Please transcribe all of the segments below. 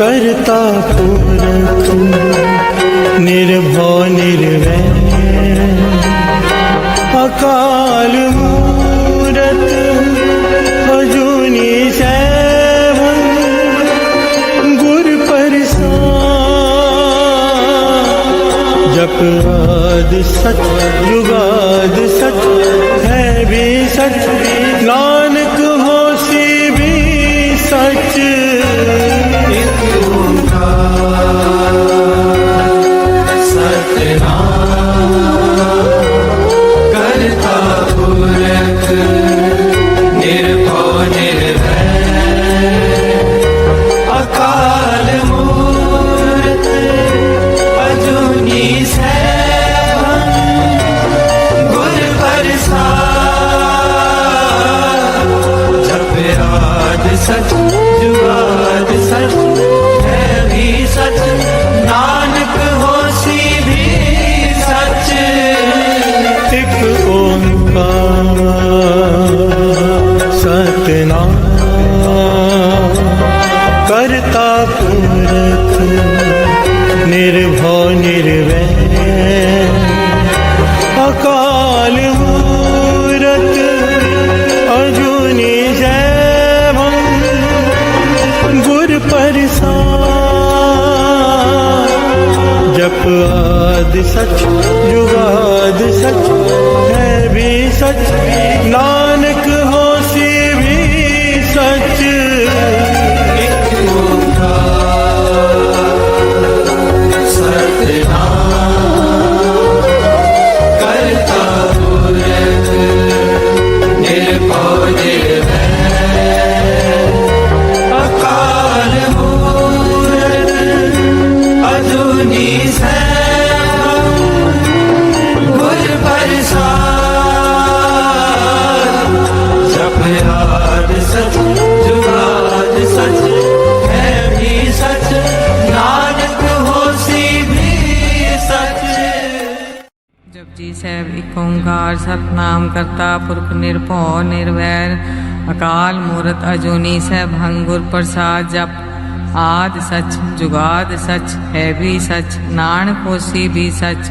करता पुरख निर्भव निर्वैर अकाल मूरत अजूनी सैभं गुर प्रसाद। जप आदि सच जुगाद सच है भी सच, नानक होसी भी सच। करता पुरख निर्भव निर्वैर अकाल मूरत अजूनी सैभं गुर प्रसाद। जप आदि सच जुगाद सच है भी सच, नानक होसी भी सच। एक ओंकार सतनाम करता पुरख निर्भव निर्वैर अकाल मूरत अजूनी सैभं गुर प्रसाद। जप आदि सच जुगाद सच है भी सच, नानक होसी भी सच। एक ओंकार सतनाम करता पुरख निर्भव निर्वैर अकाल मूरत अजूनी सैभं गुर प्रसाद। जप आदि सच जुगाद सच है भी सच, नानक होसी भी सच। जपजी ਸਾਹਿਬ ਏਕ ਓੰਕਾਰ ਸਤਿਨਾਮ ਕਰਤਾ ਪੁਰਖ ਨਿਰਭਉ ਨਿਰਵੈਰ ਅਕਾਲ ਮੂਰਤ ਅਜੂਨੀ ਸੈਭੰ ਗੁਰ ਪ੍ਰਸਾਦ। ਜਪ ਆਦਿ ਸਚ ਜੁਗਾਦ ਸਚ ਹੈ ਵੀ ਸਚ, ਨਾਨਕ ਹੋਸੀ ਵੀ ਸਚ।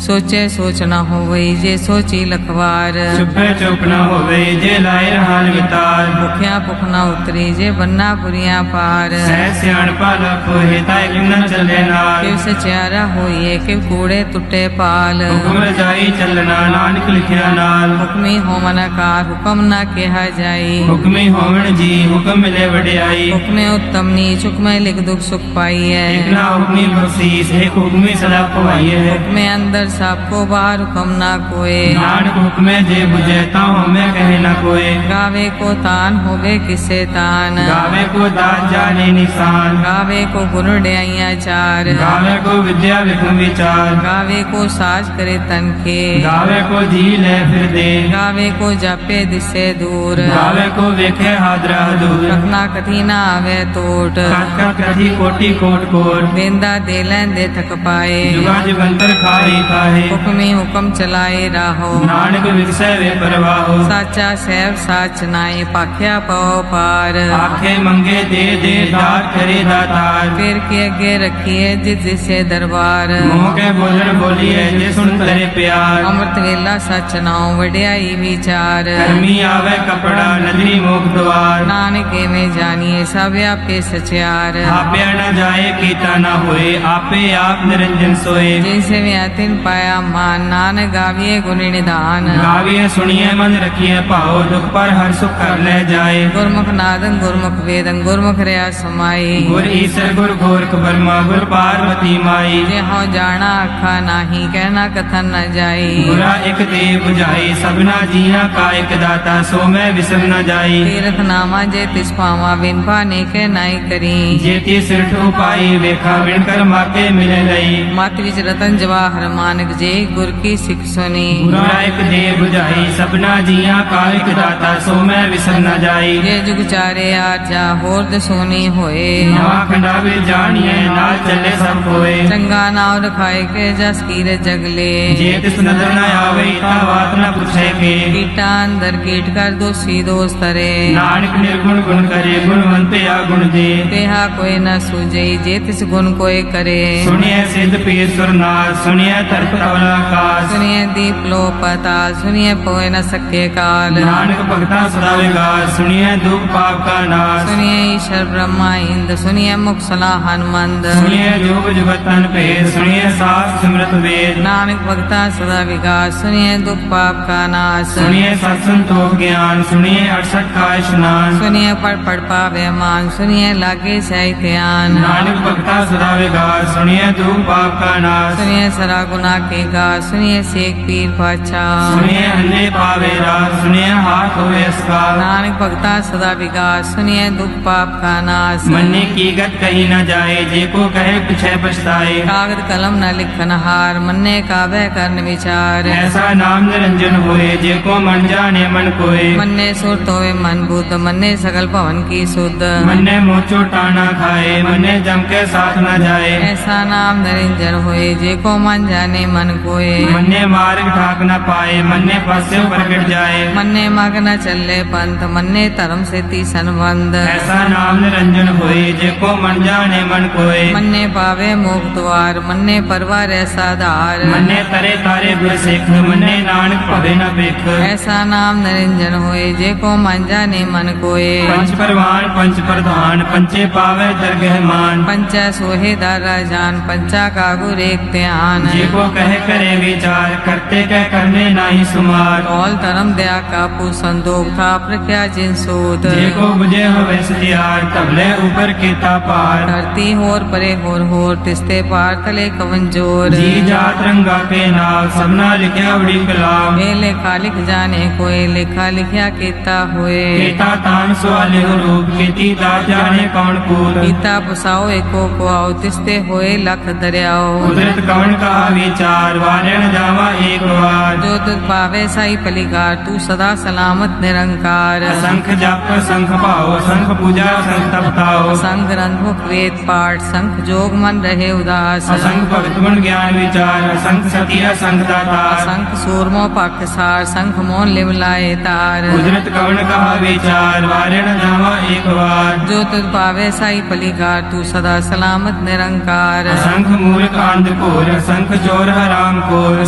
ਸੋਚੇ ਸੋਚ ਨਾ ਹੋਵਈ ਜੇ ਸੋਚੀ ਲਖਵਾਰ, ਚੁੱਪੇ ਚੁੱਪ ਨਾ ਹੋਵੇ ਜੇ ਲਾਏ ਰਹਾਨ ਵਿਤਾਰ। ਭੁਖਿਆ ਭੁਖ ਨਾ ਉਤਰੀ ਜੇ ਬੰਨਾ ਪੁਰੀਆਂ ਪਾਰ, ਸਹਿ ਸਿਆਣਪਾ ਲਖ ਹੋਏ ਤਾਇ ਕਿਮ ਨ ਚੱਲੇ ਨਾਲ। ਕਿਵ ਸਚਿਆਰਾ ਹੋਈਏ ਕਿਵ ਕੂੜੇ ਟੁੱਟੇ ਪਾਲ, ਹੁਕਮ ਰਜਾਈ ਚੱਲਣਾ ਨਾਨਕ ਲਿਖਿਆ ਨਾਲ। ਹੁਕਮੀ ਹੋਵਨ ਆਕਾਰ ਹੁਕਮ ਨਾ ਕਿਹਾ ਜਾਈ, ਹੁਕਮੀ ਹੋਵਣ ਜੀ ਹੁਕਮ ਮਿਲੇ ਵਡਿਆਈ। ਹੁਕਮੇ ਉੱਤਮ ਨੀਚ ਹੁਕਮੇ ਲਿਖ ਦੁਖ ਸੁਖ ਪਾਈਐ, ਇਕ ਨਾ ਹੁਕਮੀ ਬਖਸ਼ੀਸ ਇੱਕ ਹੁਕਮੀ ਸਦਾ ਪਵਾਈਏ। ਹੁਕਮੇ ਅੰਦਰ ਸਭ ਕੋ ਬਾਹਰ ਹੁਕਮ ਨਾ ਕੋਏ, ਨਾਨਕ ਹੁਕਮੇ ਜੇ ਬੁਝੇ ਤਾਂ ਹਉਮੈ ਕਹੇ ਨਾ ਕੋਏ। ਗਾਵੇ ਕੋ ਤਾਨ ਹੋਵੇ ਕਿਸੇ ਤਾਨ, ਗਾਵੇ ਕੋ ਦਾਨ ਜਾਣੇ ਨਿਸ਼ਾਨ। ਗਾਵੇ ਕੋ ਗੁਣ ਡਿਆਈਆਂ ਚਾਰ, ਗਾਵੇ ਕੋ ਵਿਦਿਆ ਵਿਖਮ ਵਿਚਾਰ। ਗਾਵੇ ਕੋ ਸਾਜ ਕਰੇ ਤਨ ਕੇ, ਗਾਵੇ ਕੋ ਜੀ ਲੈ ਫਿਰ ਦੇ। ਗਾਵੇ ਕੋ ਜਾਪੇ ਦਿਸੇ ਦੂਰ, ਗਾਵੇ ਕੋ ਵੇਖੇ ਹਾਦਰਾ ਦੂਰ। ਰਖਨਾ ਕਥੀ ਨਾ ਆਵੇ ਟੋਟ, ਕਥ ਕਥ ਕਥੀ ਕੋਟੀ ਕੋਟ ਕੋਟ। ਵੇਂਦਾ ਦੇ ਲੈਂਦੇ ਥਕ ਪਾਏ, ਜੁਗਾ ਜਗੰਤਰ ਖਾਹੀ ਖਾਹੇ। ਹੁਕਮੀ ਹੁਕਮ ਚਲਾਏ ਰਾਹੋ, ਨਾਨਕ ਵਿਗਸੈ ਵੇ ਪਰਵਾਹੋ। ਸਾਚਾ ਸਹਿਬ ਸਾਚ ਨਾਏ ਪਾਖਿਆ ਪਉ ਪਾਰ। ਆਖੇ ਮੰਗੇ ਦੇ ਦੇ ਦਾਤ ਕਰੇ ਦਾਤਾਰ। ਫਿਰ ਕੇ ਅੱਗੇ ਰੱਖੀਏ ਜਿਸ ਜਿਸੇ ਦਰਬਾਰ, ਮੂੰਹ ਕੇ ਬੋਲਣ ਬੋਲੀਏ ਜੇ ਸੁਣ ਤਰੇ ਪਿਆਰ। ਅੰਮ੍ਰਿਤ ਵੇਲਾ ਸਚ ਨਾਉ ਵਡਿਆਈ ਵਿਚਾਰ, ਕਰਮੀ ਆਵੇ ਕਪੜਾ ਨਦਰੀ ਮੋਖ ਦਵਾਰ। ਨਾਨਕ ਐਵੇਂ ਜਾਣੀਏ ਸਭ ਆਪੇ ਸਚਿਆਰ। ਆਪਿਆ ਨ ਜਾਏ ਕੀਤਾ ਨ ਹੋਏ ਆਪੇ ਆਪ ਨਿਰੰਜਨ ਸੋਏ। ਜੈਸੇ ਵਿਆ ਤਿਨ ਪਾਇਆ ਮਾਨ, ਨਾਨਕ ਗਾਵੀਏ ਗੁਣ ਨਿਧਾਨ। ਗਾਵੀਏ ਸੁਣੀਏ ਮਨ ਰਖੀਏ ਭਾਉ, ਦੁਖ ਪਰ ਹਰ ਸੁਖ ਕਰ ਲੈ ਜਾਏ। ਗੁਰਮੁਖ ਨਾਦੰ ਗੁਰਮੁਖ ਵੇਦੰ ਗੁਰਮੁਖ ਰਿਆ ਸਮਾਈ, ਗੁਰ ਈਸਰ ਗੁਰ ਗੋਰਖ ਬਰਮਾ ਗੁਰ ਪਾਰਵਤੀ ਮਾਈ। ਜੇ ਹਉ ਜਾਣਾ ਆਖਾ ਨਾਹੀ ਕਹਿਣਾ ਕਥਨ ਨ ਜਾਈ। ਗੁਰਾ ਇਕ ਦੇ 부ਝਾਈ ਸਭਨਾ ਜੀਆਂ ਕਾ ਇਕ ਦਾਤਾ, ਸੋ ਮੈਂ ਵਿਸਰ ਨ ਜਾਈ। ਤੀਰਥ ਨਾਮਾ ਜੇ ਤਿਸ ਪਾਵਾ ਬਿਨ ਪਾਨੇ ਕੇ ਨਾਈ ਕਰੀ, ਜੇ ਤੀ ਸਿਰ ਠੋ ਪਾਈ ਵੇਖਾ ਵਿਣ ਕਰ ਮਾਕੇ ਮਿਲੇ ਲਈ। ਮਤ ਵਿੱਚ ਰਤਨ ਜਵਾਹਰ ਹਰ ਮਾਨਕ ਜੇ ਗੁਰ ਕੀ ਸਿੱਖ ਸੁਣੀ। ਗੁਰਾ ਇੱਕ ਦੇ 부ਝਾਈ ਸਭਨਾ ਜੀਆਂ ਕਾ ਇੱਕ ਦਾਤਾ ਸੋ ਮੈਂ ਵਿਸਰ ਨਾ ਜਾਈ। ਜੇ ਜੁਗ ਚਾਰੇ ਆਰਜਾ ਹੋਰ ਦਸੋਨੀ ਹੋਏ। ਨਵਾਂ ਖੰਡਾ ਵਿੱਚ ਜਾਣੀਏ ਨਾਲ ਚੱਲੇ ਸਭ ਕੋਏ। ਚੰਗਾ ਨਾਮ ਰਖਾਏ ਕੇ ਜਸ ਕੀਰੇ ਜਗਲੇ। ਜੇ ਤਿਸ ਨਦਰ ਨਾ ਆਵੇ ਤਾਂ ਬਾਤ ਨਾ ਪੁੱਛੇ ਕੇ। ਕੀਟਾ ਅੰਦਰ ਕੀਟ ਕਰ ਦੋਸੀ ਦੋਸ ਤਰੇ। ਨਾਨਕ ਨਿਰਗੁਣ ਗੁਣ ਕਰੇ ਗੁਣਵੰਤਿਆ ਗੁਣ ਦੇ। तेहा कोई न सूझई जे तिस गुण कोई करे। ਸੁਣਿਐ ਸਿੱਧ ਪੀਰ ਸੁਰਨਾਥ ਸੁਣਿਐ ਧਰਤ ਤਵਲ ਆਕਾਸ਼। सुनिए दीप लो पताल सुनिए पोए न सके काल। ਨਾਨਕ ਭਗਤਾ ਸਦਾ ਵਿਗਾਸ ਸੁਣਿਐ ਦੁਖ ਪਾਪ ਕਾ ਨਾਸ਼। सुनिए ईश्वर ब्रह्मा इंद सुनिए मुख सलाह हनुमंद। ਸੁਣਿਐ ਜੋਗ ਜੁਗਤ ਤਨ ਭੇਦ ਸੁਣਿਐ ਸਾਸ ਸਿਮਰਤ ਵੇਦ। नानक भगता सदा विकास सुनिए दुख पाप का नाश। ਸੁਣਿਐ ਸਤ ਸੰਤੋਖ ਗਿਆਨ ਸੁਣਿਐ 68 ਕਾ ਇਸ਼ਨਾਨ। सुनिए पढ़ पावे मान सुनिए लागे सही ध्यान। ਨਾਨਕ ਭਗਤਾ ਸਦਾ ਵਿਗਾਸ ਸੁਣਿਐ ਦੁਖ ਪਾਪ ਕਾ ਨਾਸ਼। सुनिए सरा गुना के गा सुनिए शेख पीर पाछा। ਸੁਣਿਐ ਅੰਨੇ ਪਾਵੇ ਰਾਸ ਸੁਣਿਐ ਹਾਥ ਹੋਏ ਅਸਕਾ। नानक भगता सदा विकास सुनिए दुख पाप का नाश। ਮੰਨੇ ਕੀ ਗਤ ਕਹੀ ਨਾ ਜਾਏ ਜੇ ਕੋ ਕਹੇ ਪਿਛੈ ਪਛਤਾਏ। कागद कलम न लिखन हार मन्ने काबे करन विचार। ਐਸਾ ਨਾਮ ਨਿਰੰਜਨ ਹੋਏ ਜੇ ਕੋ ਮਨ ਜਾਣੇ ਮਨ ਕੋਏ। मन्ने सुरत होवे मन बुद्ध मन्ने सकल भवन की सुध। ਮੰਨੇ ਮੋਚੋ ਟਾਣਾ ਖਾਏ ਮੰਨੇ ਜਮ ਕੇ ਸਾਥ ਨਾ ਜਾਏ। ऐसा नाम निरंजन होए जे को मन जाने मन कोए। ਮੰਨੇ ਮਾਰਗ ਠਾਕ ਨਾ ਪਾਏ ਮੰਨੇ ਪਾਸੇ ਪ੍ਰਗਟ ਜਾਏ। मन्ने मग न चले पंथ मन्ने धर्म से ती संबंध। ਐਸਾ ਨਾਮ ਨਿਰੰਜਨ ਹੋਏ ਜੇ ਕੋ ਮਨ ਜਾਣੇ ਮਨ ਕੋਏ। मन्ने पावे मोक्ष द्वार मन्ने परवार ऐसा धार। ਮੰਨੇ ਤਰੇ ਤਾਰੇ ਗੁਰ ਸਿੱਖ ਮੰਨੇ ਨਾਨਕ ਭਵੇ ਨਾ ਬਿਖ। ऐसा नाम निरंजन होए जे को मन जाने मन कोए। ਪੰਚ ਪਰਵਾਨ ਪੰਚ ਪ੍ਰਧਾਨ ਪੰਚੇ ਪਾਵੇ ਦਰਗਹਿ ਮਾਨ। पंचा सोहे दारा जान पंचा का गुर एक ध्यान। ਜੇ ਕੋ ਕਹੇ ਕਰੇ ਵਿਚਾਰ ਕਰਤੇ ਕਹਿ ਕਰਨੇ ਨਾਹੀ ਸੁਮਾਰ। कौल धर्म दया का संदोख था प्रख्या जिन सूत। ਜੇ ਕੋ ਬੁਝੇ ਹੋਵੇ ਸਤਿਆਰ ਤਬਲੇ ਉਪਰ ਕੀਤਾ ਪਾਰ। धरती होर परे होर तिस्ते पार तले कवन जोर। ਜੀ ਜਾਤ ਰੰਗਾ ਕੇ ਨਾਮ ਸਭਨਾ ਲਿਖਿਆ ਬੜੀ ਕਲਾਮ। वे लेखा लिख जाने कोई लेखा लिखया केता होए। ਕੀਤਾ ਤਾਨ ਸਵਾਲੇ ਰੂਪ ਕੀਤੀ ਦਾਤ ਜਾਣੇ ਕੌਣ ਕੂਤ। गीता पुसाओ एको को आओ तिस्ते होए लख दरियाओ। ਕੁਦਰਤ ਕਵਣ ਕਹਾ ਵਿਚਾਰ ਵਾਰਣ ਜਾਵਾ ਏਕ ਵਾਰ। जो तुझ पावे साई पलिकार तू सदा सलामत निरंकार। असंख जप असंख भाव असंख पूजा असंख तपताओ। संग ग्रंथ मुख वेद पाठ संख जोग मन रहे उदास। असंख भगत गुण ज्ञान विचार असंख सती असंख दातार। संख सूरमो पख सार संख मोन लिव लाए तार। कुदरत कवण कहा विचार वारण जावा एक बार। जो तुझ पावे साई पलिकार तू सदा सलामत निरंकार। असंख मूर्ख अंध घोर असंख चोर हराम खोर।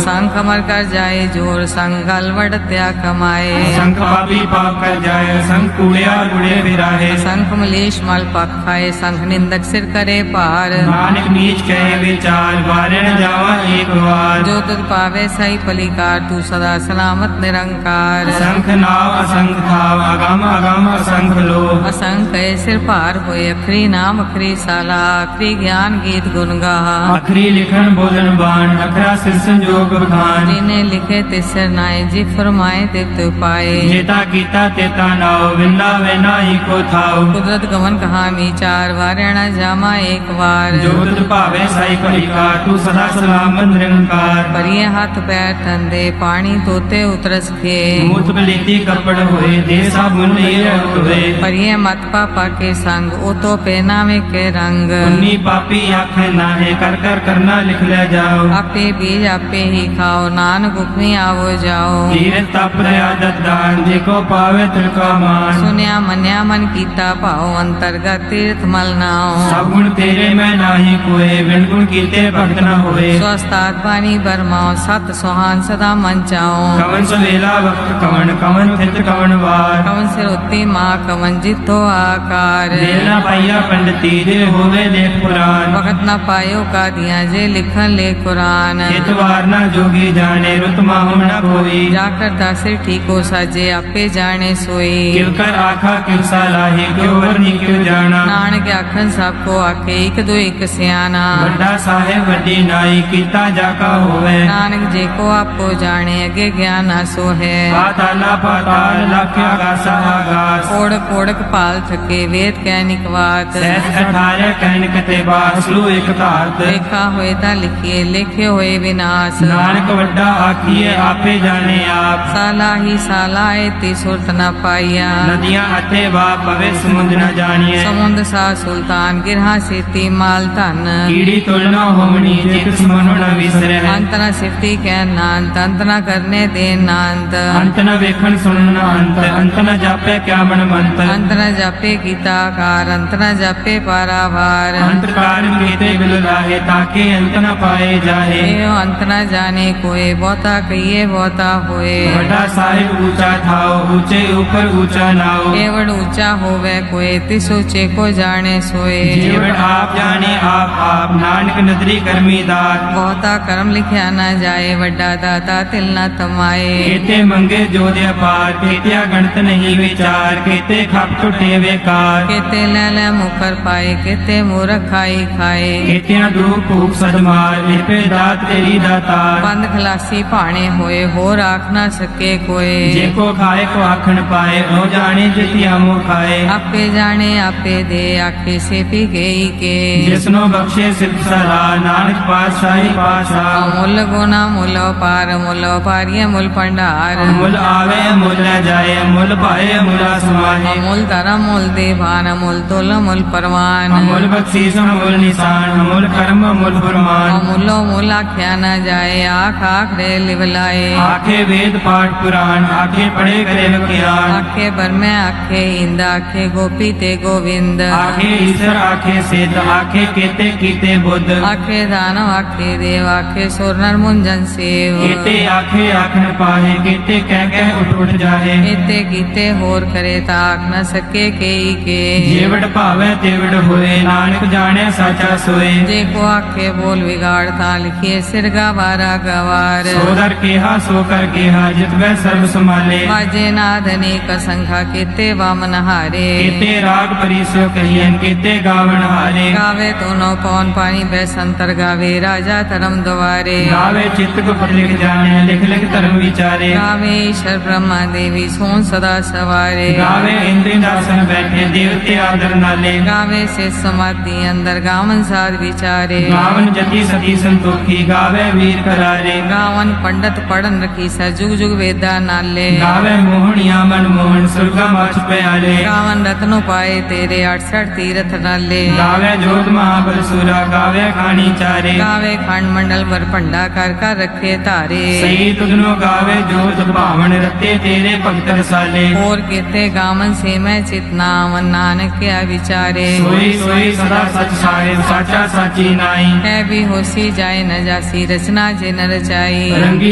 संख अमर कर जाए जोर संग अलवट त्या कमाए। असंख पापी पाप कर जाए असंख कूड़िया गुड़े विराहे। संख मलेश मल पख खाए संख निंदक सिर करे पार। नानक नीच कहे विचार वारण जावा एक बार। जो तुझ पावे साई पलिकार तू सदा सलामत निरंकार। असंख नाव असंख थाव अगम अगम असंख लोभ। असंख सिर पार होए अखरी नाम अखरी साला अखरी ज्ञान गीत गुण गाहा। अखरी लिखन बोलन बाण अखरा सिर संजोग बखान। जिने लिखे तिसर नाए जी फरमाए तित पाए। जेता कीता तेता नाव विंदा वे नाही को थाव। कुदरत गमन कहा विचार वारणा जामा एक बार। जो तुझ भावे साई पलिकार तू सदा सलामत निरंकार। परिये हाथ पैर ठंडे पानी तोते उतरस खे। मूत बलीती कपड़ होए दे साबुन ये होए। परिये मत पापा के संग ओ तो पहनावे के रंग। उन्नी पापी आँख नाहे कर कर करना लिख ले जाओ। आपे बीज आपे ही खाओ नानक हुक्मी आवो जाओ। धीरज तप आदत दान देखो पावे तिलका मान। सुनिया मन्या मन कीता पाओ अंतर्गत तीर्थ मल नाओ। सब गुण तेरे में नाही कोए बिन गुण कीते भक्त न होए। स्वस्थात पानी बरमाओ सत सुहान सदा मन चाओ। कवन सवेला वक्त कवन कवन थित कवन वार। कवन सिर उत्ती माँ कवन जितो आकार। देर न पाइया पंडिती दे होवे लेख पुराण। वक्त न पायो का दिया जे लिखन ले कुरान। हितवार न जोगी जाने रुत माहु न कोई। जाकर दासिर ठीको साजे आपे जाने सोई। किव कर आखा किव सालाही क्यों वरनी क्यों जाना। नानक आखन सबको आके एक दो एक सियाना। वड्डा साहेब वड्डी नाई कीता जाका होवे। नानक जे को आपको जाने अगे ज्ञान आसो है। पाताला पाताल लख्या आगासा आगास। ओढ़क ओढ़क पाल थके वेद कैनिक वात। सहज अठारे कहन कते बासलू एक तारत। लिखा होए ता लिखिए ਵੇਖੇ ਹੋਏ ਵਿਨਾਸ਼ ਨਾਨਕ ਵੱਡਾ ਆਖੀਏ ਆਪੇ ਜਾਣੇ ਆਪ ਸਾਲਾ ਹੀ ਸਾਲਾ ਏਤੀ ਸੁਰਤ ਨ ਪਾਈਆ ਨਦੀਆਂ ਅਤੇ ਵਾ ਪਵੇ ਸਮੁੰਦ ਨ ਜਾਣੀਏ ਸਮੁੰਦ ਸਾ ਸੁਲਤਾਨ ਗਿਰਹਾ ਸੇਤੀ ਮਾਲ ਧਨ ਕੀੜੀ ਤੁਲਨਾ ਹੋਵਣੀ ਜੇ ਕਿਸ ਮਨੁ ਨ ਵਿਸਰੈ ਅੰਤ ਨ ਸਿਫਤੀ ਕਹਿ ਨਾਨਤ ਅੰਤ ਨ ਕਰਨੇ ਦੇ ਨਾਨਤ ਅੰਤ ਨ ਵੇਖਣ ਸੁਣਨ ਨ ਅੰਤ ਨ ਜਾਪੈ ਕਿਆ ਮਨ ਮੰਤ ਅੰਤ ਨ ਜਾਪੇ ਕੀਤਾ ਕਾਰ ਅੰਤ ਨ ਜਾਪੇ ਪਾਰਾਵਾਰ ਅੰਤ ਕਾਰਨ ਕੀਤੇ ਬਿਲ ਲਾਹੇ ਤਾਕੇ ਅੰਤ ਨ ਪਾਏ ਜਾਹੇ ਏਉ ਅੰਤ ਨ ਜਾਣੇ ਕੋਏ ਬਹੁਤਾ ਕਹੀਏ ਬਹੁਤਾ ਹੋਏ ਵੱਡਾ ਸਾਹਿਬ ਊਚਾ ਥਾਓ ਊਚੇ ਉਪਰ ਊਚਾ ਨਾਓ ਏਵੜ ਉੱਚਾ ਹੋਵੇ ਕੋਏ ਤਿਸ ਉੱਚੇ ਕੋ ਜਾਣੇ ਸੋਏ ਜੀਵਨ ਆਪ ਜਾਣੇ ਆਪ ਨਾਨਕ ਨਦਰੀ ਕਰਮੀ ਦਾਤ ਬਹੁਤਾ ਕਰਮ ਲਿਖਿਆ ਨਾ ਜਾਏ ਵੱਡਾ ਦਾਤਾ ਤਿਲ ਨਾ ਤਮਾਏ ਕੀਤੇ ਮੰਗੇ ਜੋ ਦੇ ਅਪਾਰ ਕੀਤਿਆ ਗਣਤ ਨਹੀਂ ਵਿਚਾਰ ਕੀਤੇ ਖਪ ਟੁੱਟੇ ਵੇਕਾਰ केते ले ले मुखर पाए केते मूर्ख खाई खाए ਕੀਤਿਆਂ ਦੂਰ ਭੂਖ ਸਦਮਾਰ ਵਿਪੇ ਦਾਤ ਤੇਰੀ ਦਾਤਾਰ बंद खलासी भाणे होए होर आख ना सके कोए ਜੇ ਕੋ ਖਾਏ ਕੋ ਆਖਣ ਪਾਏ ਉਹ ਜਾਣੇ ਜਿਤਿਆ ਮੋ ਖਾਏ आपे जाने आपे दे आखे से पी गई के ਜਿਸਨੋ ਬਖਸ਼ੇ ਸਿਫਤ ਸਲਾ ਨਾਨਕ ਪਾਤਸ਼ਾਹੀ ਪਾਸ਼ਾ मुल गुना मुल पार मुल पारिय मुल भंडार ਮੁੱਲ ਆਵੇ ਮੁੱਲ ਲੈ ਜਾਏ ਮੁੱਲ ਭਾਏ ਮੁਲਾ ਸਮਾਹੇ अमूल धर्म मूल देवान अमूल तुल अमूल परवान ਅਮੁੱਲ ਬਖਸ਼ੀਸ ਅਮੁੱਲ ਨਿਸ਼ਾਨ ਅਮੁੱਲ ਕਰਮ ਅਮੁੱਲ ਫਰਮਾਨ अमूलो मूल आख्या न जाए आख आख रे लिवलाए ਆਖੇ ਵੇਦ ਪਾਠ ਪੁਰਾਣ ਆਖੇ ਪੜੇ ਕਰੇ ਵਿਗਿਆਨ आखे बरमे आखे इंद आखे गोपी ते गोविंद ਆਖੇ ਈਸ਼ਰ ਆਖੇ ਸਿੱਧ ਆਖੇ ਕੀਤੇ ਕੀਤੇ ਬੁੱਧ आखे दानव आखे देव आखे सुर नर मुंजन सेव ਕੀਤੇ ਆਖੇ ਆਖਣ ਪਾਹੇ ਕੀਤੇ ਕਹਿ ਕਹਿ ਉੱਠ ਉੱਠ ਜਾਹੇ एते कीते होर करे ताक न सके केई के ਜੇਵੜ ਭਾਵੈ ਤੇਵੜ ਹੋਏ ਨਾਨਕ ਜਾਣਿਆ ਸਾਚਾ ਸੋਏ जे को आखे बोल बिगाड़ ता लिखिए सिर गवारा गवार ਸੋ ਦਰ ਕਿਹਾ ਸੋ ਕਰ ਕਿਹਾ ਜਿਤ ਵੈ ਸਰਬ ਸੰਭਾਲੇ बाजे नाद अनेक संखा केते वामन हारे ਕੀਤੇ ਰਾਗ ਪਰਿਸੋ ਕਹੀਐਨ ਕੀਤੇ ਗਾਵਣ ਹਾਰੇ गावे दोनों पौन पानी बैसंतर गावे राजा धर्म द्वारे ਗਾਵੇ ਚਿत्त ਗੁਪਤ ਲਿਖ ਜਾਣਿਆ ਲਿਖ ਲਿਖ ਧਰਮ ਵਿਚਾਰੇ गावे ईश्वर ब्रह्मा देवी सोन सदा सवारे ਗਾਵੇ ਇੰਦਰੀ ਦਾਸਨ ਬੈਠੇ ਦੇਵਤੇ ਆਦਰ ਨਾਲੇ गावे से समाधि अंदर गावन साध विचारे ਗਾਵਨ ਜਤੀ ਸਤੀ ਸੰਤੋਖੀ ਗਾਵੇ ਵੀਰ ਕਰਾਰੇ गावन पंडित पढ़न रखी सा जुग जुग वेदा नाले ਗਾਵੇ ਮੋਹਣੀਆਂ ਮਨ ਮੋਹਨ ਸੁਰਗਾ ਮਛ ਪਿਆਲੇ गावन रत्नो पाए तेरे 68 तीरथ नाले ਗਾਵੇ ਜੋਤ ਮਹਾਬਲ ਸੂਰਾ ਗਾਵੇ ਖਾਣੀ ਚਾਰੇ गावे खंड मंडल वर भंडा कर रखे तारे ਸਹੀ ਤੁਧਨੋ ਗਾਵੇ ਜੋਤ ਭਾਵਨ ਰਤੇ ਤੇਰੇ ਭਗਤ ਰਸਾਲੇ और केते गावन से मैं चितनावन नानक क्या विचारे ਸੋਈ ਸੋਈ ਸਦਾ ਸਚ ਸਾਹਿਬ ਸਾਚਾ ਸਾਚੀ ਨਾਈ है भी होसी जाए न जासी रचना जे न रचाई ਰੰਗੀ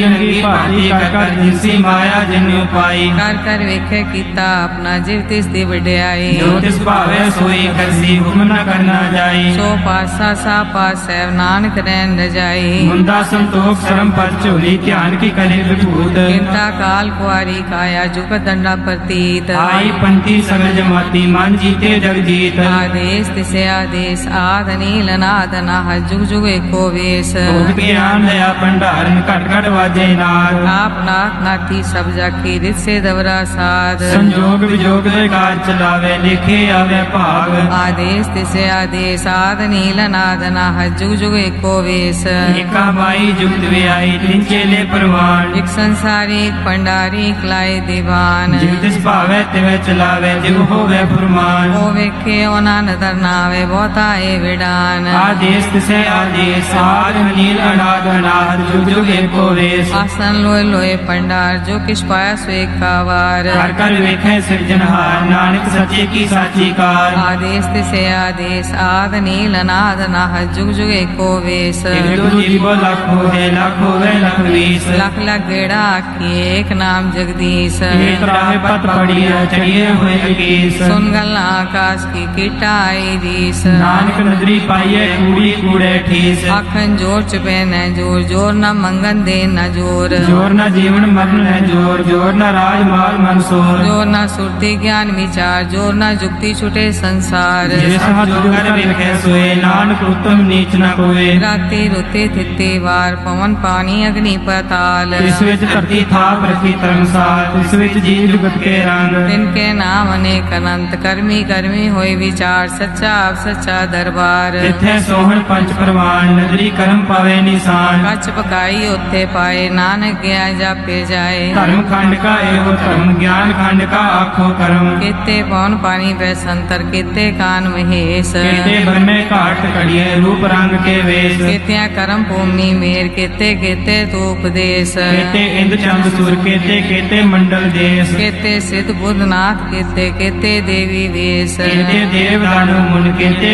ਰੰਗੀ ਭਾਤੀ ਕਰ ਕਰ ਜਿਸੀ ਮਾਇਆ ਜਿਨਿ ਉਪਾਈ कर वेखे कीता अपना जीव तिस दी वड्याई ਜੋ ਤਿਸ ਭਾਵੇ ਸੋਈ ਕਰਸੀ ਹੁਕਮ ਨ ਕਰਨਾ ਜਾਈ सो पासा सा पास है नानक रैन रजाई ਮੁੰਦਾ ਸੰਤੋਖ ਸ਼ਰਮ ਪਰ ਝੋਲੀ ਧਿਆਨ ਕੀ ਕਰੇ ਵਿਭੂਤ चिंता काल कुआरी काया जुग दंडा प्रतीत ਆਈ ਪੰਤੀ ਸਗਲ ਜਮਾਤੀ ਮਨ ਜੀਤੇ ਜਗ ਜੀਤ आदेश तिसे आदेश आद नील नाद नाह जुग जुग एको वेश ਭੋਗ ਗਿਆਨ ਲਿਆ ਭੰਡਾਰਨ ਘਟ ਘਟ ਵਾਜੇ ਨਾਦ आप नाथ नाथी सब जाकी रित से दवरा साध ਸੰਜੋਗ ਵਿਜੋਗ ਦੇ ਕਾਰ ਚਲਾਵੇ ਲਿਖੇ ਆਵੇ ਭਾਗ आदेश तिसे आदेश आद नील नाद नाह जुग जुग एको वेश ਏਕਾ ਬਾਈ ਜੁਗਤ ਵਿਆਈ ਤਿਨ ਚੇਲੇ ਪ੍ਰਵਾਨ एक संसारी एक पंडारी एक लाए दीवान ਜਿਵ ਤਿਸ ਭਾਵੇ ਤਿਵੇਂ ਚਲਾਵੇ ਜਿਵ ਹੋਵੇ ਫੁਰਮਾਨ ओ वेखे ओना नदर नावे बहुता ए विडान ਆਦੇਸ ਤਿਸੇ ਆਦੇਸ ਆਦ ਨੀਲ ਅਨਾਦ ਅਨਾਦ ਜੁਗ ਜੁਗ ਏਕੋ ਵੇਸ आसन लोए लोए पंडार जो किस पाया सो एक कावार ਕਰ ਕਰ ਵੇਖੇ ਸਿਰਜਨਹਾਰ ਨਾਨਕ ਸੱਚੇ ਕੀ ਸਾਚੀ ਕਾਰ आदेश तिसे आदेश आद नील नाद नाह जुग जुग एको वेश ਇੱਕ ਦੋ ਜੀਵੋ ਲੱਖ ਹੋਏ ਲੱਖ ਹੋਵੇ ਲੱਖ ਵੀਸ लख लख गेड़ा आखी एक नाम जगदीश एक राह पत पड़िया चढ़िए हुए अकीस सुन गल्ला आकाश की कीटा आई दीस नानक नदरी पाइए कूड़ी कूड़े ठीस आखन जोर चुपे न जोर जोर न मंगन दे न जोर जोर न जीवन मरण है जोर जोर न राज माल मनसोर जोर न सुरती ज्ञान विचार जोर न जुक्ति छुटे संसार जिस हाथ कर विखे सोए नानक उत्तम नीच न कोए राती रुते थित्ते वार पवन पानी अग्नि पताल इस विच धरती थाप रखी तरमसाल इस विच जीव जुगत के रंग तिनके नाम अनेक अनंत कर्मी कर्मी होए विचार सच्चा आप सच्चा दरबार इथे सोहन पंच प्रवान नदरी कर्म ਜਨਮ ਪਾਵੇ ਨਿਸ਼ਾਨ ਕੱਚ ਪਕਾਈ ਉੱਥੇ ਪਾਏ ਨਾਨਕ ਗਿਆ ਜਾਪੇ ਜਾਏ ਧਰਮ ਖੰਡ ਕਾ ਇਹੋ ਧਰਮ ਗਿਆਨ ਖੰਡ ਕਾ ਆਖੋ ਕਰਮ ਕੀਤੇ ਪੌਣ ਪਾਣੀ ਬੈ ਸੰਤਰ ਕੀਤੇ ਕਾਨ ਮਹੇਸ਼ ਕੀਤੇ ਬਰਮੇ ਘਾਟ ਕੜੀਏ ਰੂਪ ਰੰਗ ਕੇ ਵੇਸ਼ ਕੀਤਿਆਂ ਕਰਮ ਭੂਮੀ ਮੇਰ ਕੀਤੇ ਕੀਤੇ ਤੂ ਉਪਦੇਸ਼ ਕੀਤੇ ਇੰਦ ਚੰਦ ਸੂਰ ਕੀਤੇ ਮੰਡਲ ਦੇਸ ਕੀਤੇ ਸਿੱਧ ਬੁੱਧ ਨਾਥ ਕੀਤੇ ਦੇਵੀ ਵੇਸ਼ ਕੀਤੇ ਦੇਵ ਦਾਨੁ ਮੁਨ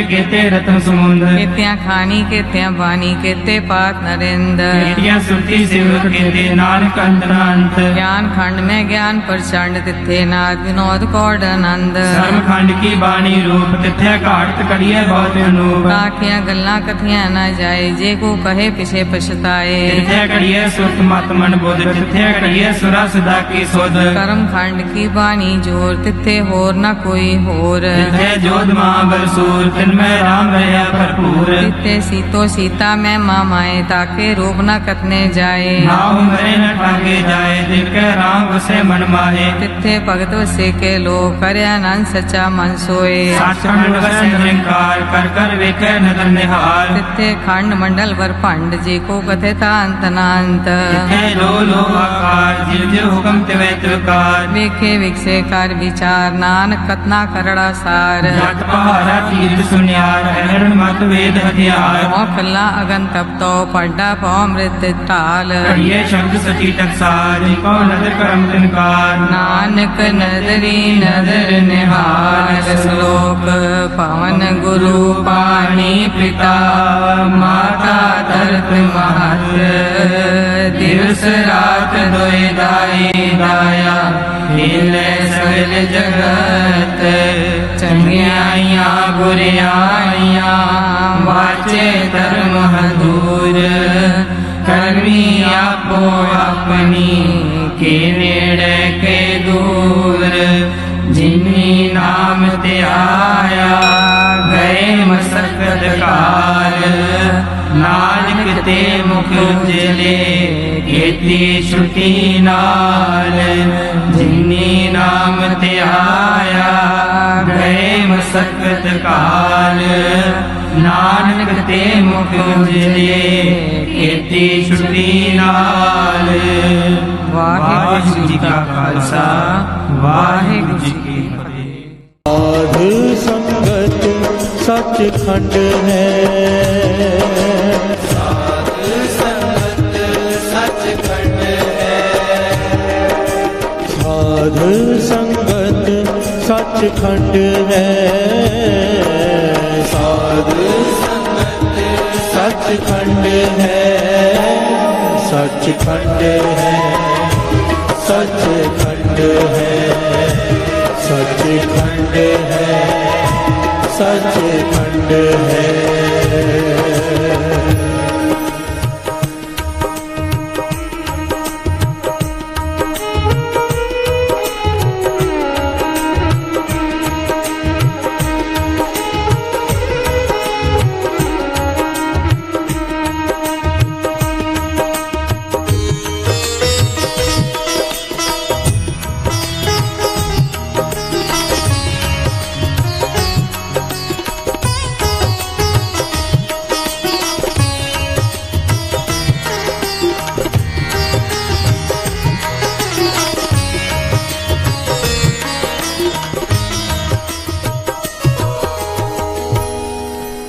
ਕੀਤੇ ਰਤਨ ਸਮੁੰਦ ਕੀਤਿਆਂ ਖਾਣੀ ਕੀਤਿਆਂ ਬਾਣੀ ਕੀਤੇ ਪਾਤ ਨਰਿੰਦ ਕੀਤਿਆਂ ਸੁਰਤੀ ਸਿਵ ਕੀਤੇ ਨਾਨਕ ਅੰਤਰਾੰਤ ਗਿਆਨ ਖੰਡ ਮੈਂ ਗਿਆਨ ਪ੍ਰਚੰਡ ਤਿੱਥੇ ਨਾਦ ਵਿਨੋਦ ਕੌੜ ਆਨੰਦ ਧਰਮ ਖੰਡ ਕੀ ਬਾਣੀ ਰੂਪ ਤਿੱਥੇ ਘਾਟ ਕੜੀਏ ਬਹੁਤ ਅਨੂਪ ਆਖੀਆਂ ਗੱਲਾਂ ਕਥੀਆਂ ਨਾ ਜਾਏ ਜੇ ਕੋ ਕਹੇ ਪਿਛੇ ਪਛਤਾਏ ਤਿੱਥੇ ਕੜੀਏ ਸੁਰਤ ਮਤ ਮਨ ਬੁੱਧ ਤਿੱਥੇ ਕੜੀਏ ਸੁਰਾ ਸਦਾ ਕੀ ਸੁਧ ਕਰਮ ਖੰਡ ਕੀ ਬਾਣੀ ਜੋਰ ਤਿੱਥੇ ਹੋਰ ਨਾ ਕੋਈ ਹੋਰ ਤਿੱਥੇ ਜੋਧ ਮਹਾਬਲ ਸੂਰ ਤਿਨ ਮੈਂ ਰਾਮ ਰਹਾ ਭਰਪੂਰ ਤਿੱਥੇ ਸੀਤੋ ਸੀਤਾ ਮੈਂ ਮਾਮਾਏ ਤਾਕੇ ਰੂਪ ਨਾ ਕਤਨੇ ਜਾਏ ਨਾਉ ਮਰੇ ਨ ਠਾਗੇ ਜਾਏ ਦਿਲ ਕੇ ਰਾਮ ਵਸੇ ਮਨ ਮਾਹੇ ਤਿੱਥੇ ਭਗਤ ਵਸੇ ਕੇ ਲੋ ਕਰਿਆ ਆਨੰਦ ਸੱਚਾ ਮਨ ਸੋਏ ਸੱਚਖੰਡ ਵਸੇ ਨਿਰੰਕਾਰ ਕਰ ਕਰ ਵੇਖੈ ਨਦਰ ਨਿਹਾਲ ਤਿੱਥੇ ਖੰਡ ਮੰਡਲ ਵਰ ਭੰਡ ਜੇ ਕੋ ਕਥੇ ਤਾ ਅੰਤ ਨਾ ਅੰਤ ਤਿੱਥੇ ਲੋ ਆਕਾਰ ਜਿਵ ਜਿਵ ਹੁਕਮ ਤਿਵੈ ਤਿਵਕਾਰ ਵੇਖੇ ਵਿਕਸੇ ਕਰ ਵਿਚਾਰ ਨਾਨਕ ਕਤਨਾ ਕਰੜਾ ਸਾਰ ਜਟ ਪਹਾੜਾ ਤੀਰਥ ਸੁਨਿਆਰ ਹਰਣ ਮਤ ਵੇਦ ਹਥਿਆਰ ਮੋ ਕੱਲਾ ਅਗਨ ਤਪਤੋ ਪੜਦਾ ਪਉ ਅੰਮ੍ਰਿਤ ਢਾਲ ਕੜੀਏ ਸ਼ਬਦ ਸਚੀ ਟਕਸਾਰ ਕੋ ਨਦਰ ਕਰਮ ਤਿਨਕਾਰ ਨਾਨਕ ਨਦਰੀ ਨਦਰ ਨਿਹਾਲ ਸ਼ਲੋਕ ਪਵਨ ਗੁਰੂ ਪਾਣੀ ਪਿਤਾ ਮਾਤਾ ਧਰਤ ਮਹਤ ਦਿਵਸ ਰਾਤ ਦੋਇ ਦਾਈ ਦਾਇਆ ਹਿਲੇ ਸਗਲ ਜਗਤ ਚੰਗਿਆਈਆਂ ਬੁਰਿਆਈਆਂ ਵਾਚੇ ਧਰਮ ਹਦੂਰ ਕਰਮੀ ਆਪੋ ਆਪਣੀ ਕੇ ਨੇੜੇ ਕੇ ਦੂਰ ਜਿਨੀ ਨਾਮ ਤੇ ਆਇਆ ਗਏ ਮਸਕਤ ਕਾਲ ਨਾਨਕ ਤੇ ਮੁਖ ਉਜਲੇ ਕੀਤੀ ਛੁਟੀ ਨਾਲ ਜਿਨੀ ਨਾਮ ਤੇ ਆਇਆ ਗਏ ਮਸਕਤ ਕਾਲ ਨਾਨਕ ਤੇ ਮੁਖ ਉਜਲੇ ਕੀਤੀ ਛੁਟੀ ਨਾਲ ਵਾਹਿਗੁਰੂ ਜੀ ਕਾ ਖਾਲਸਾ ਵਾਹਿਗੁਰੂ ਜੀ ਕੀ ਫਤਿਹ। साध संगत सचखंड है साध संगत सचखंड है साध संगत सचखंड है सचखंड है सचखंड है सचखंड है सचखंड है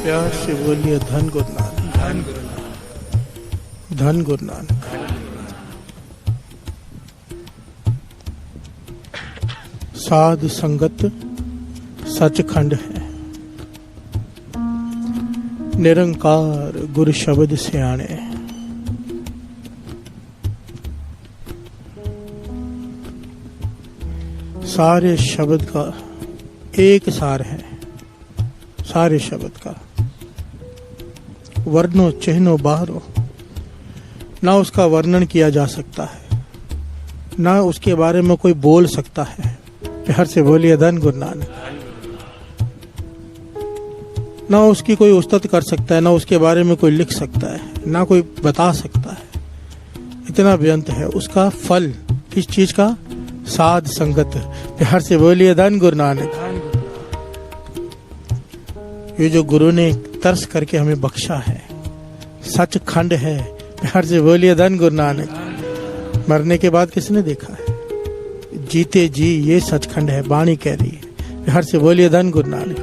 प्यार से बोलिए धन गुरु नानक धन गुरु नानक धन गुरु नानक। साध संगत सचखंड है निरंकार गुरु शब्द सियाणे सारे शब्द का एक सार है सारे शब्द का वर्णों चिन्हों बाहरों ना उसका वर्णन किया जा सकता है ना उसके बारे में कोई बोल सकता है। प्यार से बोलिए धन गुरु नानक। ना उसकी कोई उस्तत कर सकता है ना उसके बारे में कोई लिख सकता है ना कोई बता सकता है। इतना बेअंत है उसका फल किस चीज का साध संगत। प्यार से बोलिए धन गुरु नानक। ये जो गुरु ने तरस करके हमें बख्शा है सचखंड है। प्यार से बोलिए धन गुरु नानक। मरने के बाद किसने देखा है? जीते जी ये सचखंड है, वाणी कह रही है। प्यार से बोलिए धन गुरु नानक।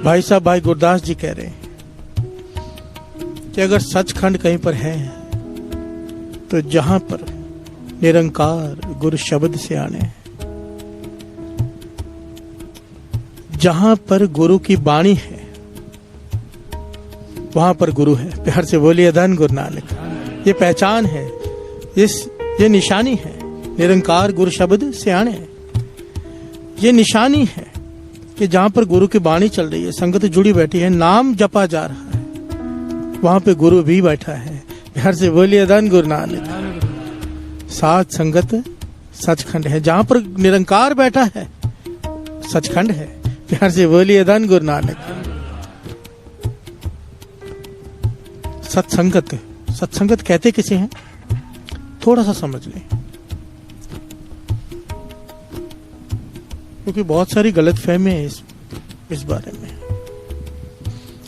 भाई साहब, भाई गुरदास जी कह रहे हैं कि अगर सचखंड कहीं पर है तो जहां पर निरंकार गुरु शब्द से आने, जहां पर गुरु की वाणी है वहां पर गुरु है। प्यार से बोलिए धन गुरु नानक। ये पहचान है, ये निशानी है। निरंकार गुरु शब्द से आने, ये निशानी है कि जहां पर गुरु की वाणी चल रही है, संगत जुड़ी बैठी है, नाम जपा जा रहा है, वहां पे गुरु भी बैठा है। प्यार से बोलिए धन गुरु नानक। साथ संगत सचखंड है, जहां पर निरंकार बैठा है सचखंड है। प्यार से बोलिए धन गुरु नानक। सत्संगत, सत्संगत कहते किसे हैं? थोड़ा सा समझ लें, क्योंकि बहुत सारी गलतफहमी है इस बारे में।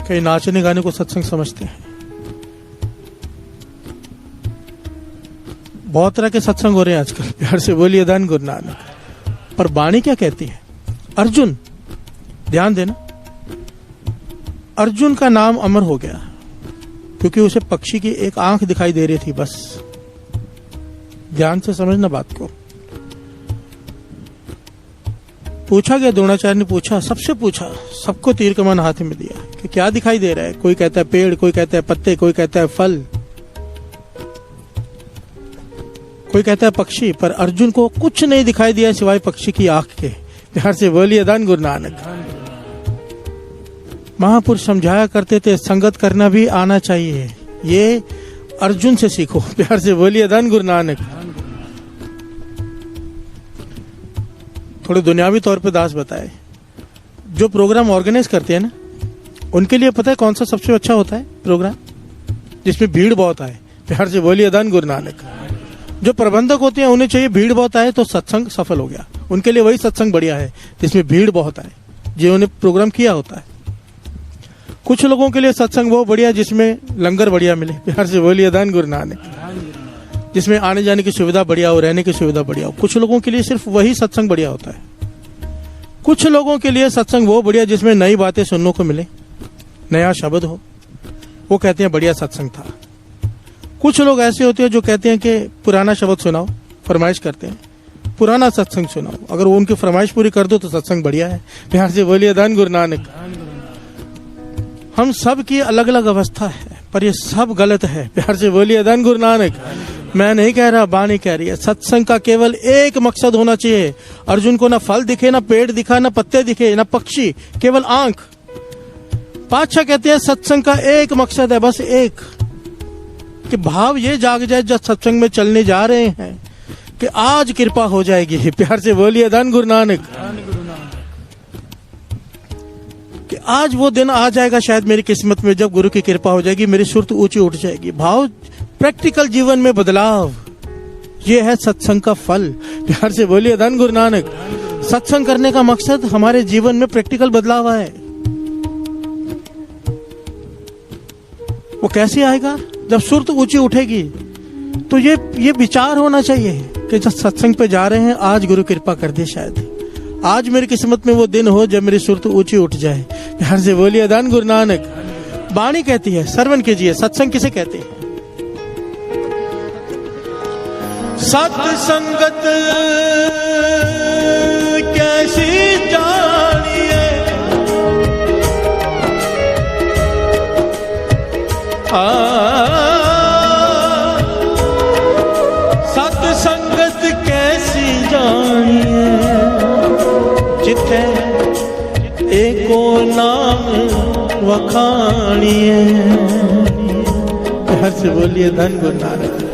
कई नाचने गाने को सत्संग समझते हैं। बहुत तरह के सत्संग हो रहे हैं आजकल। प्यार से बोलिए धन गुरु नानक। पर वाणी क्या कहती है? अर्जुन, ध्यान देना, अर्जुन का नाम अमर हो गया क्योंकि उसे पक्षी की एक आंख दिखाई दे रही थी, बस। ध्यान से समझना बात को। पूछा गया, द्रोणाचार्य ने पूछा, सबसे पूछा, सबको तीर कमान हाथ में दिया कि क्या दिखाई दे रहा है? कोई कहता है पेड़, कोई कहता है पत्ते, कोई कहता है फल, कोई कहता है पक्षी। पर अर्जुन को कुछ नहीं दिखाई दिया सिवाय पक्षी की आंख के। प्यार से बोलिए धन गुरु नानक। महापुरुष समझाया करते थे, संगत करना भी आना चाहिए, ये अर्जुन से सीखो। प्यार से बोलिए धन गुरु नानक। थोड़े दुनियावी तौर पे दास बताए, जो प्रोग्राम ऑर्गेनाइज करते हैं ना, उनके लिए पता है कौन सा सबसे अच्छा होता है प्रोग्राम? जिसमें भीड़ बहुत आए। प्यार से बोलिए धन गुरु नानक। जो प्रबंधक होते हैं उन्हें चाहिए भीड़ बहुत आए तो सत्संग सफल हो गया। उनके लिए वही सत्संग बढ़िया है जिसमें भीड़ बहुत आए, जिन्होंने प्रोग्राम किया होता है। कुछ लोगों के लिए सत्संग वो बढ़िया जिसमें लंगर बढ़िया मिले। प्यार से बोलिए धन गुरु नानक। जिसमें आने जाने की सुविधा बढ़िया हो, रहने की सुविधा बढ़िया हो। कुछ लोगों के लिए सिर्फ वही सत्संग बढ़िया होता है। कुछ लोगों के लिए सत्संग वो बढ़िया जिसमें नई बातें सुनने को मिले, नया शब्द हो, वो कहते हैं बढ़िया सत्संग था। कुछ लोग ऐसे होते हैं जो कहते हैं कि पुराना शब्द सुनाओ, फरमाइश करते हैं, पुराना सत्संग सुनाओ। अगर वो उनकी फरमाइश पूरी कर दो तो सत्संग बढ़िया है। प्यार से बोलिए धन गुरु नानक। हम सब की अलग अलग अवस्था है, पर ये सब गलत है। प्यार से बोलिए धन गुरु नानक। मैं नहीं कह रहा, वाणी कह रही है। सत्संग का केवल एक मकसद होना चाहिए। अर्जुन को ना फल दिखे, ना पेड़ दिखा, ना पत्ते दिखे, ना पक्षी, केवल आंख। पातशाह कहते हैं सत्संग का एक मकसद है, बस एक, कि भाव ये जाग जाए जब सत्संग में चलने जा रहे हैं कि आज कृपा हो जाएगी। प्यार से बोलिए धन गुरु नानक। कि आज वो दिन आ जाएगा शायद मेरी किस्मत में जब गुरु की कृपा हो जाएगी, मेरी सुरत ऊंची उठ जाएगी। भाव, प्रैक्टिकल जीवन में बदलाव, ये है सत्संग का फल। प्यार से बोलिए धन गुरु नानक। सत्संग करने का मकसद हमारे जीवन में प्रैक्टिकल बदलाव है। वो कैसे आएगा? जब सुरत ऊंची उठेगी। तो ये विचार होना चाहिए कि जब सत्संग पे जा रहे हैं, आज गुरु कृपा कर दे, शायद आज मेरी किस्मत में वो दिन हो जब मेरी सुरत ऊंची उठ जाए। प्यार से बोलिए धन गुरु नानक। वाणी कहती है, श्रवण कीजिए। सत्संग किसे कहते हैं? सत्संगत कैसी जानिए, सत्संगत कैसी जानिए, जिथे एको नाम वखानिए। हर से बोलिए धन गुरु नानक।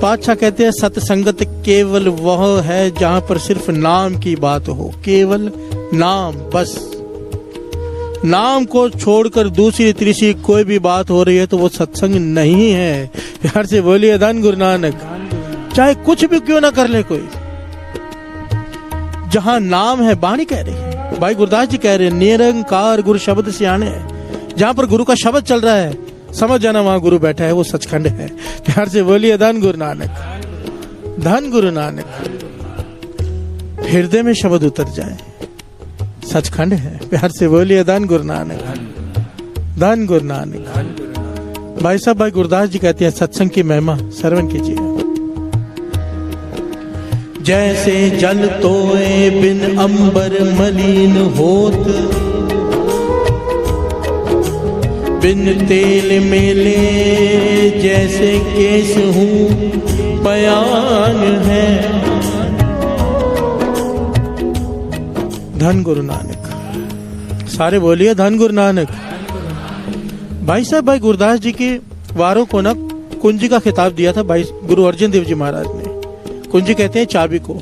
पातशाह कहते हैं सत्संगत केवल वह है जहां पर सिर्फ नाम की बात हो, केवल नाम, बस। नाम को छोड़कर दूसरी तीसरी कोई भी बात हो रही है तो वो सत्संग नहीं है। प्यार से बोलिए धन गुरु नानक। चाहे कुछ भी क्यों ना कर ले कोई, जहां नाम है, वाणी कह रही है, भाई गुरदास जी कह रहे हैं, निरंकार गुरु शब्द से आने। जहां पर गुरु का शब्द चल रहा है, समझ जाना वहां गुरु बैठा है, वो सचखंड है। प्यार से बोलिए धन गुरु नानक, धन गुरु नानक। हृदय में शब्द उतर जाए, सचखंड है। प्यार से बोलिए धन गुरु नानक, धन गुरु नानक। भाई साहब, भाई गुरदास जी कहते हैं सत्संग की महिमा श्रवण कीजिए। जैसे जल तोए बिन अंबर मलिन होत, बिन तेल मेले जैसे केस हूँ बयान है। धन गुरु नानक। सारे बोलिए धन गुरु नानक। भाई साहब, भाई गुरदास जी के वारों को ना कुंजी का खिताब दिया था भाई गुरु अर्जन देव जी महाराज ने। कुंजी कहते हैं चाबी को।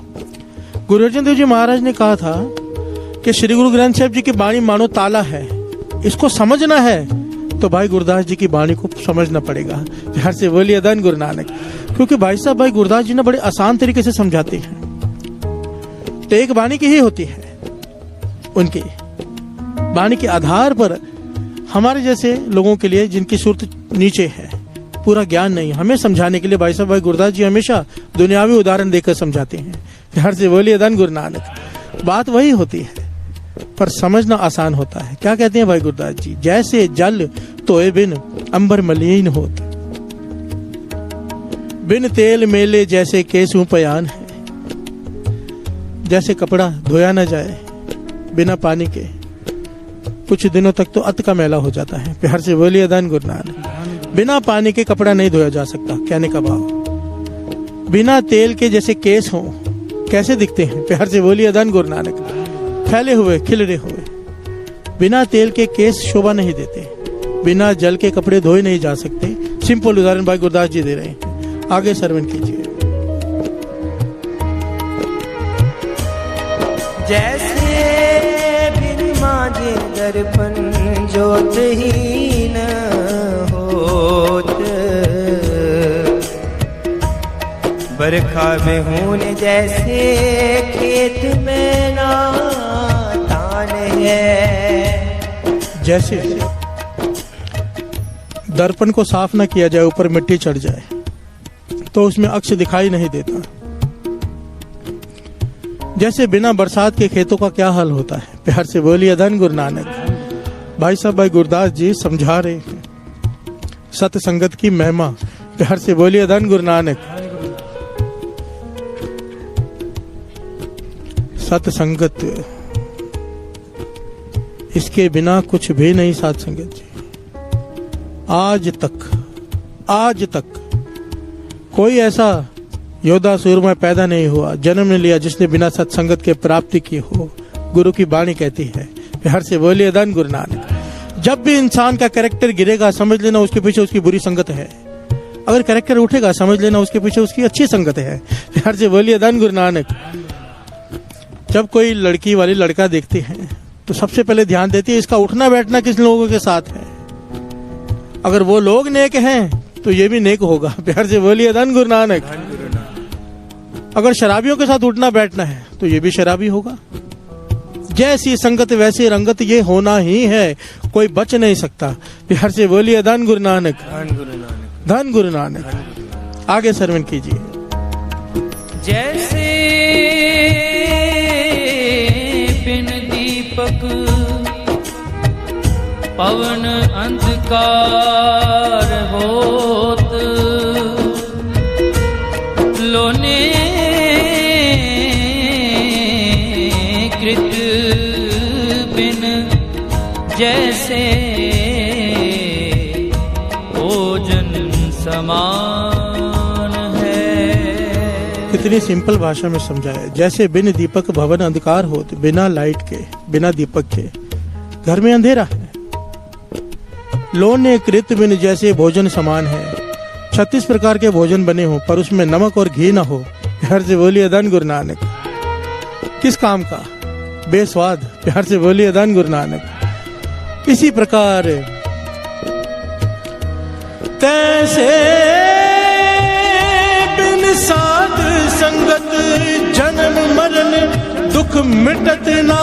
गुरु अर्जन देव जी महाराज ने कहा था कि श्री गुरु ग्रंथ साहिब जी की वाणी मानो ताला है, इसको समझना है तो भाई गुरदास जी की वाणी को समझना पड़ेगा। प्यार से बोलिए धन गुरु नानक। क्योंकि भाई साहब, भाई गुरदास जी ने बड़े आसान तरीके से समझाते हैं। टेक वाणी की ही होती है, उनकी वाणी के आधार पर हमारे जैसे लोगों के लिए जिनकी सूरत नीचे है, पूरा ज्ञान नहीं, हमें समझाने के लिए भाई साहब, भाई गुरदास जी हमेशा दुनियावी उदाहरण देकर समझाते हैं। प्यार से बोलिए धन गुरु नानक। बात वही होती है पर समझना आसान होता है। क्या कहते हैं भाई गुरदास जी? जैसे जल तोए बिन अंबर मलिन होत, बिन तेल मेले जैसे केसू पयान है। जैसे कपड़ा धोया न जाए बिना पानी के, कुछ दिनों तक तो अत का मैला हो जाता है। प्यार से बोलिए धन गुरु नानक। बिना पानी के कपड़ा नहीं धोया जा सकता, कहने का भाव। बिना तेल के जैसे केस हो कैसे दिखते हैं? प्यार से बोलिए धन गुरु नानक। फैले हुए, खिलरे हुए। बिना तेल के केस शोभा नहीं देते। बिना जल के कपड़े धोए नहीं जा सकते। सिंपल उदाहरण भाई गुरदास जी दे रहे हैं, आगे श्रवण कीजिए। जैसे बिन मांझे दर्पण ज्योतहीन होत, बरखा में हून जैसे खेत में ना तान है। जैसे दर्पण को साफ न किया जाए, ऊपर मिट्टी चढ़ जाए तो उसमें अक्ष दिखाई नहीं देता। जैसे बिना बरसात के खेतों का क्या हाल होता है? प्यार से बोलिए धन गुरु नानक। भाई साहब, भाई गुरदास जी समझा रहे हैं सत संगत की महिमा। प्यार से बोलिए धन गुरु नानक। सत संगत, इसके बिना कुछ भी नहीं साथ संगत जी। आज तक कोई ऐसा योद्धा सूरमा पैदा नहीं हुआ, जन्म नहीं लिया जिसने बिना सत्संगत के प्राप्ति की हो। गुरु की वाणी कहती है। प्यार से बोलिए धन गुरु नानक। जब भी इंसान का कैरेक्टर गिरेगा, समझ लेना उसके पीछे उसकी बुरी संगत है। अगर कैरेक्टर उठेगा, समझ लेना उसके पीछे उसकी अच्छी संगत है। प्यार से बोलिए धन गुरु नानक। जब कोई लड़की वाली लड़का देखते हैं तो सबसे पहले ध्यान देती है इसका उठना बैठना किस लोगों के साथ है। अगर वो लोग नेक हैं तो ये भी नेक होगा। प्यार से बोलिए धन गुरु नानक। अगर शराबियों के साथ उठना बैठना है तो ये भी शराबी होगा। जैसी संगत वैसी रंगत, ये होना ही है, कोई बच नहीं सकता। प्यार से बोलिए धन गुरु नानक, धन गुरु नानक। आगे श्रवण कीजिए। जैसे बिन दीपक पवन अंधकार होत, लोने कृत बिन जैसे भोजन समान है। कितनी सिंपल भाषा में समझाया। जैसे बिन दीपक भवन अंधकार होत, बिना लाइट के, बिना दीपक के घर में अंधेरा है। लोने कृत बिन जैसे भोजन समान है। 36 प्रकार के भोजन बने हो पर उसमें नमक और घी ना हो। प्यार से बोलिए धन गुरु नानक। किस काम का? बेस्वाद। प्यार से बोलिए धन गुरु नानक। इसी प्रकार तैसे बिन साध संगत जन्म मरण दुख मिटत ना।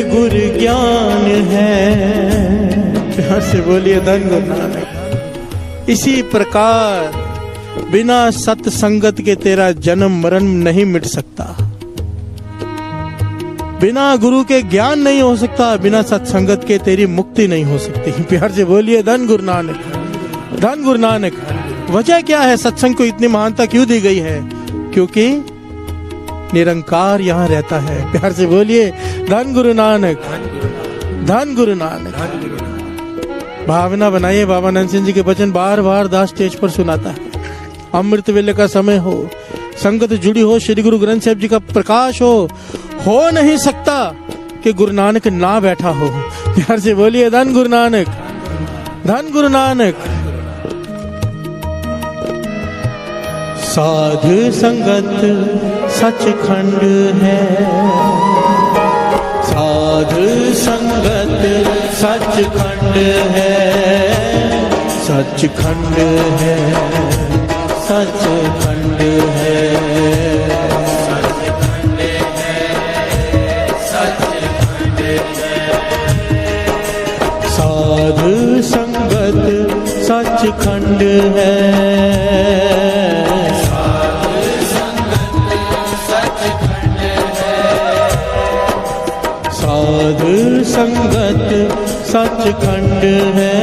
गुर ज्ञान है। प्यार से बोलिए धन गुरु नानक। इसी प्रकार बिना सत्संगत के तेरा जन्म मरण नहीं मिट सकता, बिना गुरु के ज्ञान नहीं हो सकता, बिना सत्संगत के तेरी मुक्ति नहीं हो सकती। प्यार से बोलिए धन गुरु नानक, धन गुरु नानक। वजह क्या है, सत्संग को इतनी महानता क्यों दी गई है? क्योंकि निरंकार यहाँ रहता है। प्यार से बोलिए धन गुरु नानक, धन गुरु नानक। भावना बनाइए, बाबा नंद सिंह जी के वचन बार बार दास स्टेज पर सुनाता है। अमृत वेले का समय हो, संगत जुड़ी हो, श्री गुरु ग्रंथ साहिब जी का प्रकाश हो नहीं सकता कि गुरु नानक ना बैठा हो। प्यार से बोलिए धन गुरु नानक, धन गुरु नानक। साधु संगत सचखंड है, साधु संगत सचखंड है, सचखंड है, सचखंड है, सचखंड है, सचखंड है। साधु संगत सचखंड है, साधु संगत सचखंड है,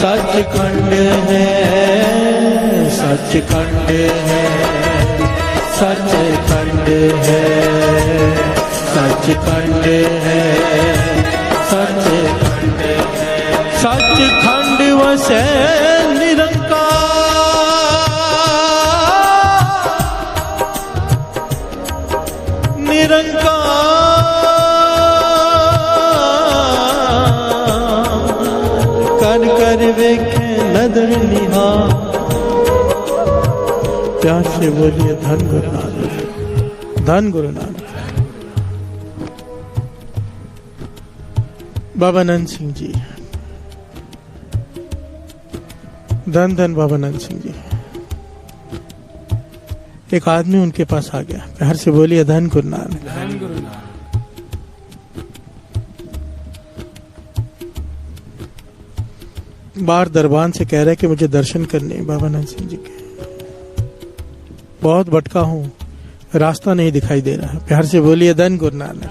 सचखंड है, सचखंड है, सचखंड है, सचखंड है, सचखंड है। सचखंड वसे निरंकार, निरंकार कर कर वेखे नदर निहार। प्यार से बोलिए धन गुरु नानक, धन गुरु नानक। बाबा नंद सिंह जी, धन धन बाबा नंद सिंह जी। एक आदमी उनके पास आ गया। प्यार से बोलिए धन गुरु नानक, धन गुरु नानक। बाहर दरबान से कह रहे कि मुझे दर्शन करने बाबा नंद सिंह जी के। बहुत भटका हूं, रास्ता नहीं दिखाई दे रहा। प्यार से बोलिए धन गुरु नानक।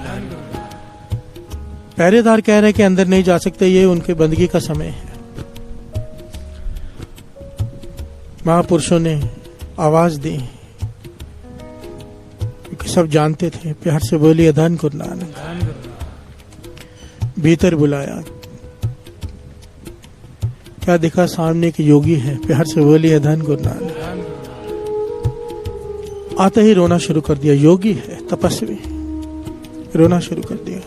पहरेदार कह रहे कि अंदर नहीं जा सकते, ये उनके बंदगी का समय है। महापुरुषों ने आवाज दी, सब जानते थे। प्यार से बोलिए धन गुरु नानक। भीतर बुलाया, क्या दिखा? सामने के योगी है। प्यार से बोलिए धन गुरु नानक। आते ही रोना शुरू कर दिया। योगी है, तपस्वी, रोना शुरू कर दिया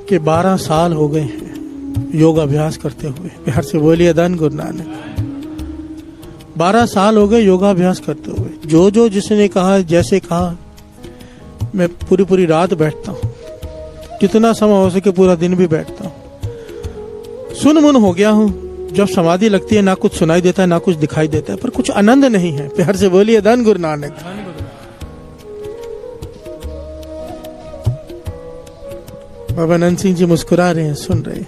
कि 12 साल हो गए हैं योग अभ्यास करते हुए। प्यार से बोलिए धन गुरु नानक। 12 साल हो गए योगाभ्यास करते हुए। जो जो जिसने कहा, जैसे कहा, मैं पूरी पूरी रात बैठता हूँ, जितना समय हो सके पूरा दिन भी बैठता हूँ। सुन मुन हो गया हूँ। जब समाधि लगती है ना कुछ सुनाई देता है ना कुछ दिखाई देता है, पर कुछ आनंद नहीं है। प्यार से बोलिए धन गुरु नानक। बाबा नंद सिंह जी मुस्कुरा रहे हैं, सुन रहे हैं।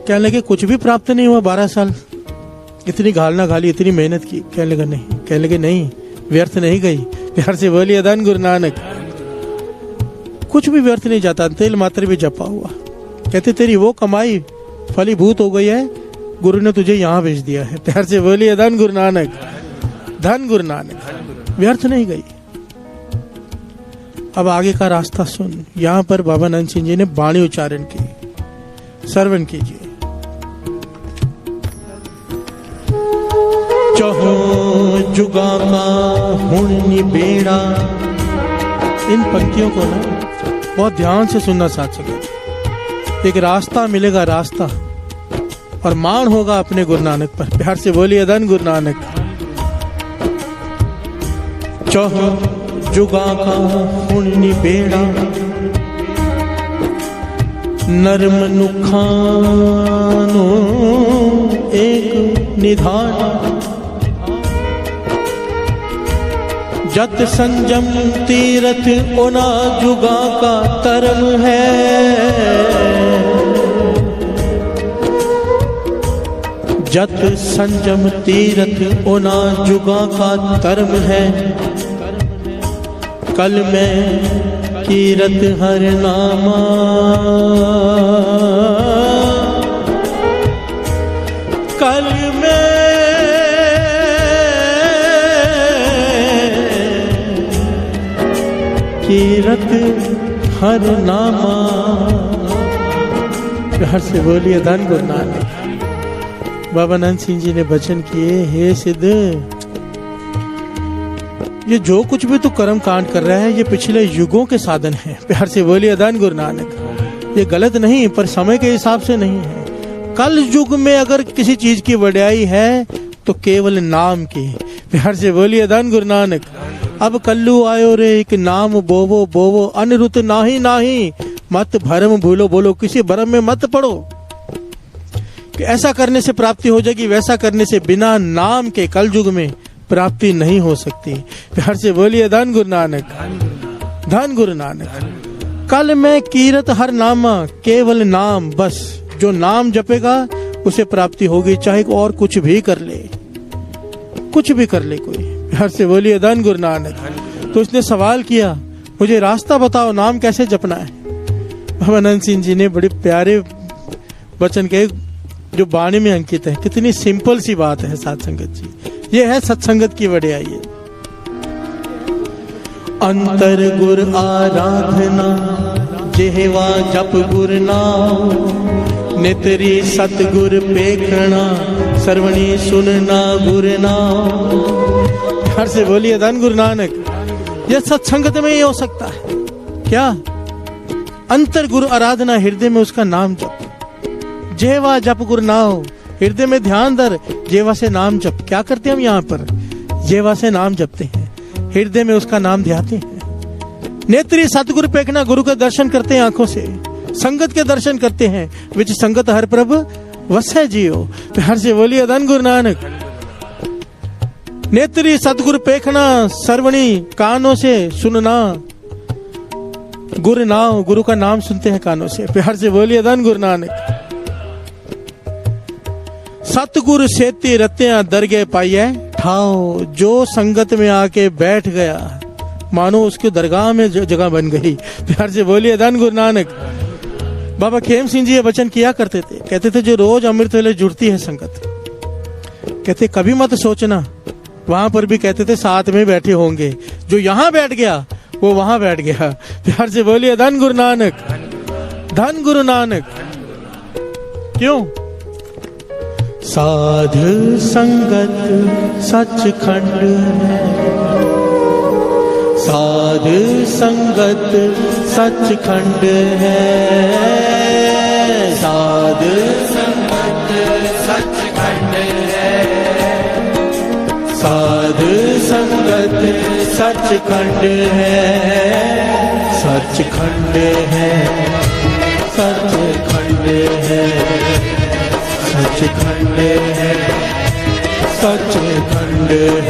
कहने लगे कुछ भी प्राप्त नहीं हुआ 12 साल, इतनी घालना घाली, इतनी मेहनत की। कहने लगा नहीं, कहने लगे नहीं, व्यर्थ नहीं गई। प्यार से बोलिए धन गुरु नानक। कुछ भी व्यर्थ नहीं जाता, तेल मात्र भी जपा हुआ। कहते तेरी वो कमाई फलीभूत हो गई है, गुरु ने तुझे यहाँ भेज दिया है। प्यार से बोलिए धन गुरु नानक, धन गुरु नानक। व्यर्थ नहीं गई। अब आगे का रास्ता सुन। यहाँ पर बाबा नंद सिंह जी ने वाणी उच्चारण की, श्रवण कीजिए। चहो जुगा का हुण निबेड़ा। इन पंक्तियों को ना बहुत ध्यान से सुनना साथ सके। एक रास्ता मिलेगा, रास्ता, और मान होगा अपने गुरु नानक पर। प्यार से बोलिए धन गुरु नानक। चहो जुगा का हुण निबेड़ा, नर मनुखानो एक निधान। जत संजम तीरथ ओना जुगा का तरम है। जत संजम तीरथ ओना जुगा का तरम है। कल में कीरत हर नामा, कल में कीरत हर नामा। प्यार से बोलिए धन गुरु नानक। बाबा नंद सिंह जी ने वचन किए, हे सिद्ध, ये जो कुछ भी तू कर्म कांड कर रहा है ये पिछले युगों के साधन हैं। प्यार से बोलिए धन गुरु नानक। ये गलत नहीं, पर समय के हिसाब से नहीं है। कल युग में अगर किसी चीज की वड्याई है तो केवल नाम की। प्यार से बोलिए धन गुरु नानक। अब कल्लू आयो रे एक नाम बोवो बोवो, अनिरुत नाही नाही, मत भरम भूलो बोलो, किसी भरम में मत पड़ो कि ऐसा करने से प्राप्ति हो जाएगी, वैसा करने से बिना नाम के कल युग में प्राप्ति नहीं हो सकती। प्यार से बोलिए धन गुरु नानक, धन गुरु नानक। कल में कीरत हर नामा, केवल नाम, बस जो नाम जपेगा उसे प्राप्ति होगी, चाहे और कुछ भी कर ले, कुछ भी कर ले कोई। प्यार से बोलिए धन गुरु नानक। तो उसने सवाल किया, मुझे रास्ता बताओ, नाम कैसे जपना है। बाबा नंद सिंह जी ने बड़े प्यारे वचन कहे जो वाणी में अंकित है। कितनी सिंपल सी बात है साध संगत जी, ये है सत्संगत की वड्याई। अंतर गुर आराधना जेहवा जप गुर नाम, नेतरी सतगुर पेखना सर्वणी सुनना गुर नाम। हर से बोलिए धन गुरु नानक। यह सत्संगत में ही हो सकता है। क्या? अंतर गुरु आराधना, हृदय में उसका नाम जप। जेवा जप गुरु नाम, हृदय में ध्यान धर, जेवा से नाम जप। क्या करते हैं हम यहाँ पर? जेवा से नाम जपते हैं, हृदय में उसका नाम ध्याते हैं। नेत्री सतगुरु पेखना, गुरु का दर्शन करते हैं आंखों से, संगत के दर्शन करते हैं। विच संगत हर प्रभ वसै जियो। प्यार से बोलिए धन गुरु नानक। नेत्री सतगुरु पेखना, सर्वणी कानों से सुनना गुरु नाम, गुरु का नाम सुनते हैं कानों से। प्यार से बोलिए धन गुरु नानक। सतगुरु सेती रत्या दरगे पाइए ठाओ, जो संगत में आके बैठ गया मानो उसके दरगाह में जगह बन गई। प्यार से बोलिए धन गुरु नानक। बाबा खेम सिंह जी ये वचन किया करते थे, कहते थे जो रोज अमृत वेले जुड़ती है संगत, कहते कभी मत सोचना, वहां पर भी कहते थे साथ में बैठे होंगे, जो यहाँ बैठ गया वो वहां बैठ गया। प्यार से बोलिए धन गुरु नानक, धन गुरु नानक। क्यों? साध संगत सचखंड है, साध संगत सचखंड है, साध संगत सचखंड है, साध संगत सचखंड है, सचखंड है, सचखंड है, सचखंड है, सचखंड है।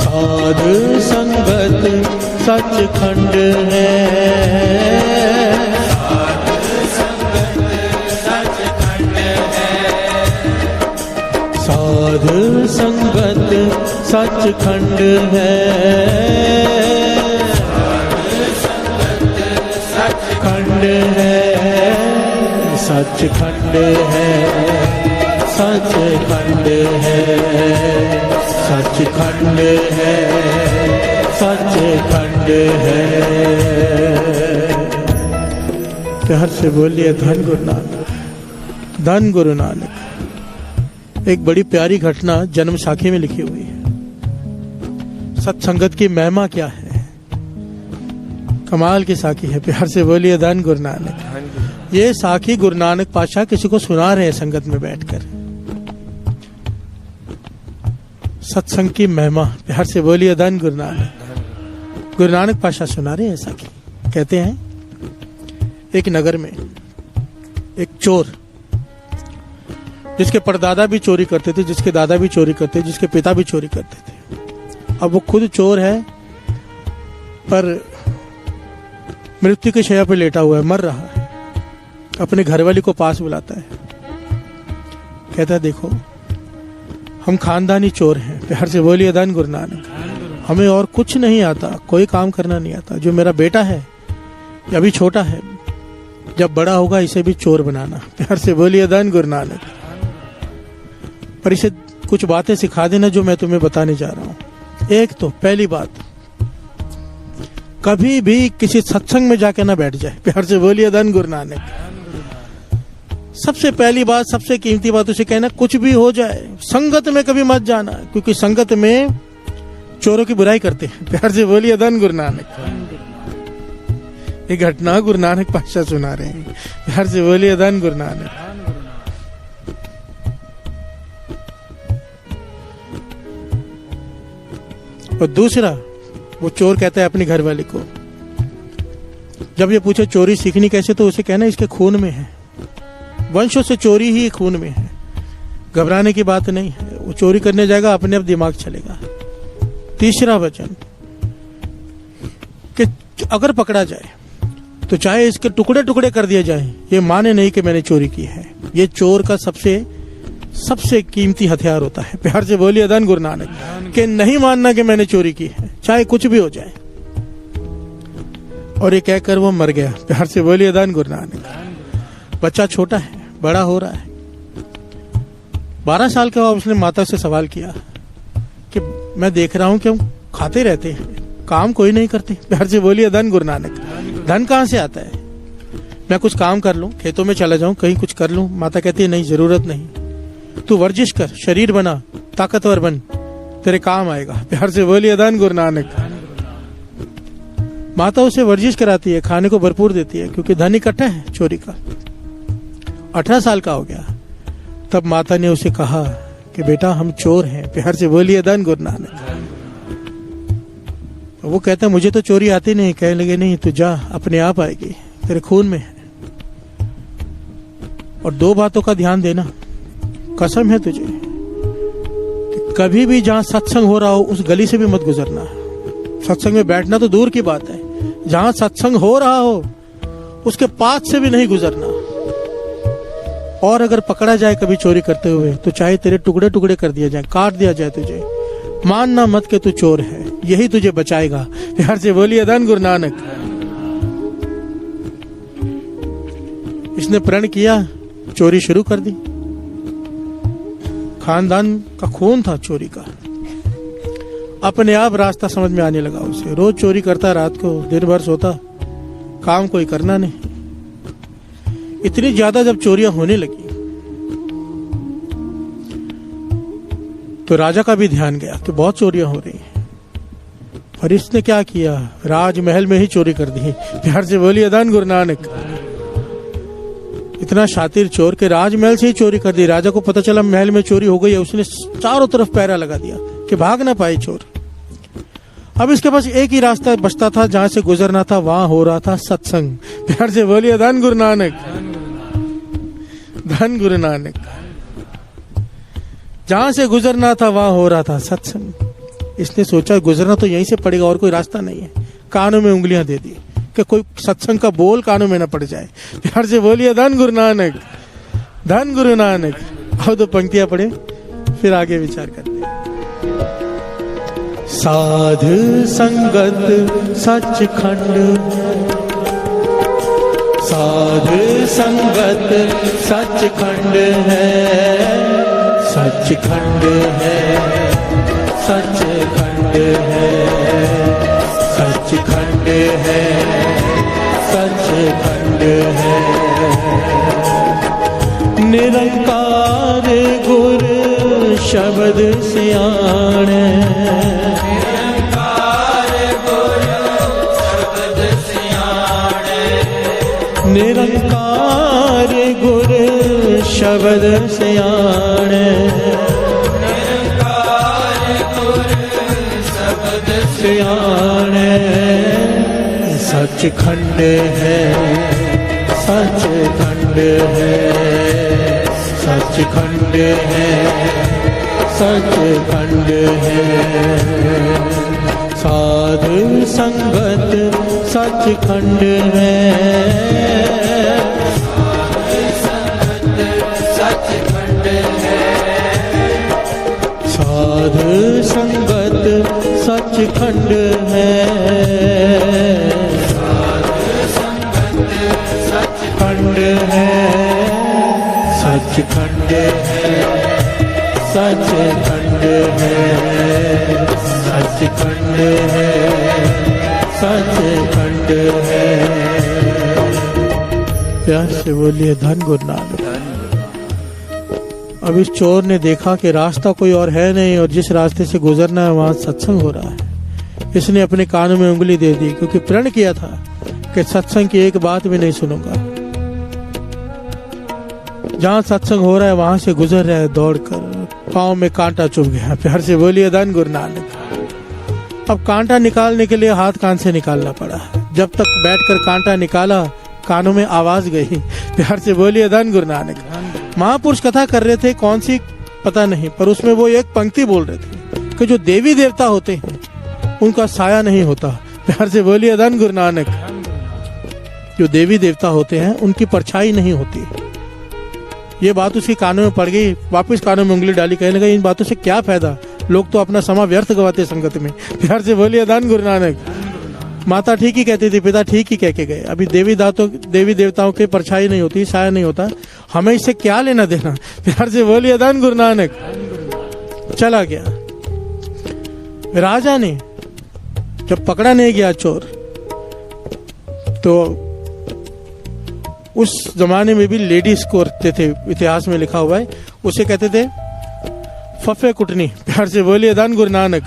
साध संगत सचखंड है, साध संगत सचखंड है, सचखंड है, सचखंड है, सचखंड है, सचखंड है, सचखंड है। प्यार से बोलिए धन गुरु नानक, धन गुरु नानक। एक बड़ी प्यारी घटना जन्म साखी में लिखी हुई है। सत्संगत की महिमा क्या है, कमाल की साखी है। प्यार से बोलिए धन गुरु नानक। ये साखी गुरु नानक पातशाह किसी को सुना रहे हैं संगत में बैठकर। सत्संग की महिमा, प्यार से बोलिए धन गुरु नानक। गुरु नानक पातशाह सुना रहे हैं साखी। कहते हैं एक नगर में एक चोर, जिसके परदादा भी चोरी करते थे, जिसके दादा भी चोरी करते, जिसके पिता भी चोरी करते थे, अब वो खुद चोर है, पर मृत्यु की शैया पर लेटा हुआ है, मर रहा है। अपने घरवाली को पास बुलाता है, कहता है देखो हम खानदानी चोर हैं। प्यार से बोलिए धन गुरु नानक। हमें और कुछ नहीं आता, कोई काम करना नहीं आता। जो मेरा बेटा है ये अभी छोटा है, जब बड़ा होगा इसे भी चोर बनाना। प्यार से बोलिए धन गुरु नानक। पर इसे कुछ बातें सिखा देना जो मैं तुम्हें बताने जा रहा हूं। एक तो पहली बात, कभी भी किसी सत्संग में जाके ना बैठ जाए। प्यार से बोलिए धन गुरु नानक। सबसे पहली बात, सबसे कीमती बात उसे कहना, कुछ भी हो जाए संगत में कभी मत जाना, क्योंकि संगत में चोरों की बुराई करते हैं। प्यार से बोलिए धन गुरु नानक। एक घटना गुरु नानक पातशाह सुना रहे हैं। प्यार से बोलिए धन गुरु नानक। और दूसरा, वो चोर कहता है अपनी घरवाली को, जब ये पूछे चोरी सीखनी कैसे, तो उसे कहना इसके खून में है, वंशों से चोरी ही खून में है, घबराने की बात नहीं है। वो चोरी करने जाएगा, अपने आप दिमाग चलेगा। तीसरा वचन कि अगर पकड़ा जाए तो चाहे इसके टुकड़े टुकड़े कर दिए जाए, ये माने नहीं कि मैंने चोरी की है। ये चोर का सबसे कीमती हथियार होता है। प्यार से बोलिए धन गुरु नानक। कि नहीं मानना कि मैंने चोरी की है, चाहे कुछ भी हो जाए। और ये कहकर वो मर गया। प्यार से बोलिए धन गुरु नानक। बच्चा छोटा है, बड़ा हो रहा है, 12 साल का हुआ। उसने माता से सवाल किया कि मैं देख रहा हूं कि हम खाते रहते हैं, काम कोई नहीं करते। प्यार से बोलिए धन गुरु नानक। धन कहां से आता है? मैं कुछ काम कर लूं, खेतों में चला जाऊं, कहीं कुछ कर लूं। माता कहती है नहीं, जरूरत नहीं, तू वर्जिश कर, शरीर बना, ताकतवर बन, तेरे काम आएगा। प्यार से बोलिए धन गुरु नानक। माता उसे वर्जिश कराती है, खाने को भरपूर देती है, क्योंकि धन इकट्ठा है चोरी का। 18 साल का हो गया, तब माता ने उसे कहा कि बेटा हम चोर हैं। प्यार से बोलिए धन गुरु नानक। वो कहता मुझे तो चोरी आती नहीं। कहने लगे नहीं, तू जा, अपने आप आएगी, तेरे खून में है। और 2 बातों का ध्यान देना, कसम है तुझे कि कभी भी जहां सत्संग हो रहा हो उस गली से भी मत गुजरना। सत्संग में बैठना तो दूर की बात है, जहां सत्संग हो रहा हो उसके पास से भी नहीं गुजरना। और अगर पकड़ा जाए कभी चोरी करते हुए, तो चाहे तेरे टुकड़े टुकड़े कर दिया जाए, काट दिया जाए तुझे, मानना मत कि तू चोर है, यही तुझे बचाएगा। प्यार से बोलिए धन गुरु नानक। इसने प्रण किया, चोरी शुरू कर दी। खानदान का खून था चोरी का। अपने आप रास्ता समझ में आने लगा उसे। रोज चोरी करता, रात को दिन भर सोता, काम कोई करना नहीं। इतनी ज्यादा जब चोरियां होने लगी तो राजा का भी ध्यान गया कि बहुत चोरियां हो रही हैं। और इसने क्या किया, राजमहल में ही चोरी कर दी। प्यार से बोलिए धन गुरु नानक। इतना शातिर चोर के राजमहल से ही चोरी कर दी। राजा को पता चला महल में चोरी हो गई है, उसने चारों तरफ पहरा लगा दिया कि भाग ना पाए चोर। अब इसके पास एक ही रास्ता बचता था, जहां से गुजरना था, वहां हो रहा था सत्संग। प्यार से बोलिए धन गुरु नानक। धन गुरु नानक। जहां से गुजरना था वहां हो रहा था सत्संग। इसने सोचा गुजरना तो यहीं से पड़ेगा, और कोई रास्ता नहीं है। कानों में उंगलियां दे दी कि कोई सत्संग का बोल कानों में न पड़ जाए। प्यार से बोलिए धन गुरु नानक। धन गुरु नानक। अब 2 पंक्तियां पढ़े, फिर आगे विचार करते हैं। साधु संगत सचखंड, साधु संगत सचखंड है, सचखंड है, सचखंड है, सचखंड है, सचखंड है। निरंकार गुर शब्द सियाणे, निरंकार गुर शब्द सियाणे, निरंकार गुर शब्द सियाणे। सचखंड है, सचखंड है, सचखंड है, सचखंड है। साधु संगत सचखंड है, सचखंड है, साधु संगत सचखंड है, सचखंड है, सचखंड है, सचखंड है, सचखंड है, सचखंड है। प्यार से बोलिए धन गुरु नानक। अब इस चोर ने देखा कि रास्ता कोई और है नहीं और जिस रास्ते से गुजरना है वहां सत्संग हो रहा है। इसने अपने कानों में उंगली दे दी, क्योंकि प्रण किया था कि सत्संग की एक बात भी नहीं सुनूंगा। जहां सत्संग हो रहा है वहां से गुजर रहा है दौड़कर, पांव में कांटा चुभ गया। प्यार से बोलिए धन गुरु नानक। अब कांटा निकालने के लिए हाथ कान से निकालना पड़ा। जब तक बैठकर कांटा निकाला कानों में आवाज गई। प्यार से बोलिए धन गुरु नानक। महापुरुष कथा कर रहे थे, कौन सी पता नहीं, पर उसमें वो एक पंक्ति बोल रहे थे कि जो देवी देवता होते हैं उनका साया नहीं होता। प्यार से बोलिए धन गुरु नानक। जो देवी देवता होते हैं उनकी परछाई नहीं होती। ये बात उसके कानों में पड़ गई। वापस कानों में उंगली डाली, कहने लगा इन बातों से क्या फायदा, लोग तो अपना समय व्यर्थ गवाते संगत में। प्यार से बोलिए धन गुरु नानक। माता ठीक ही कहती थी, पिता ठीक ही कह के गए। अभी देवी देवताओं की परछाई नहीं होती, साया नहीं होता, हमें इससे क्या लेना देना। प्यार से बोलिए धन गुरु नानक। चला गया। राजा ने जब पकड़ा नहीं गया चोर, तो उस जमाने में भी लेडीज को रखते थे, इतिहास में लिखा हुआ है, उसे कहते थे फफे कुटनी। प्यार से बोलिए धन गुरु नानक।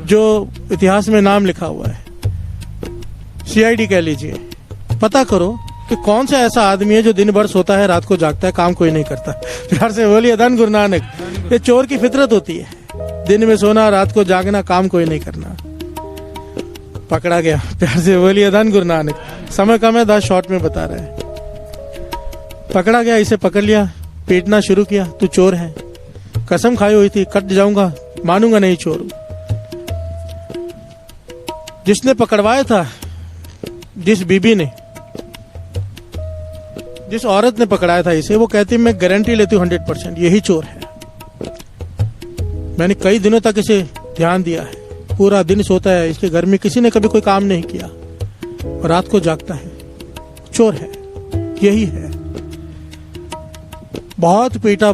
जो इतिहास में नाम लिखा हुआ है, CID कह लीजिए। पता करो कि कौन सा ऐसा आदमी है जो दिन भर सोता है, रात को जागता है, काम कोई नहीं करता। प्यार से बोलिए धन गुरु नानक। ये चोर की फितरत होती है, दिन में सोना, रात को जागना, काम कोई नहीं करना। पकड़ा गया। प्यार से बोलिए धन गुरु नानक। समय कम है, 10 शॉर्ट में बता रहे हैं। पकड़ा गया, इसे पकड़ लिया, पीटना शुरू किया, तू चोर है, कसम खाई हुई थी, कट जाऊंगा, मानूंगा नहीं चोर हूं। जिसने पकड़वाया था, जिस बीबी ने, जिस औरत ने पकड़ाया था इसे, वो कहती मैं गारंटी लेती हूँ 100% यही चोर है। मैंने कई दिनों तक इसे ध्यान दिया है, पूरा दिन सोता है, इसके घर में किसी ने कभी कोई काम नहीं किया और रात को जागता है, चोर है, यही है। बहुत पीटा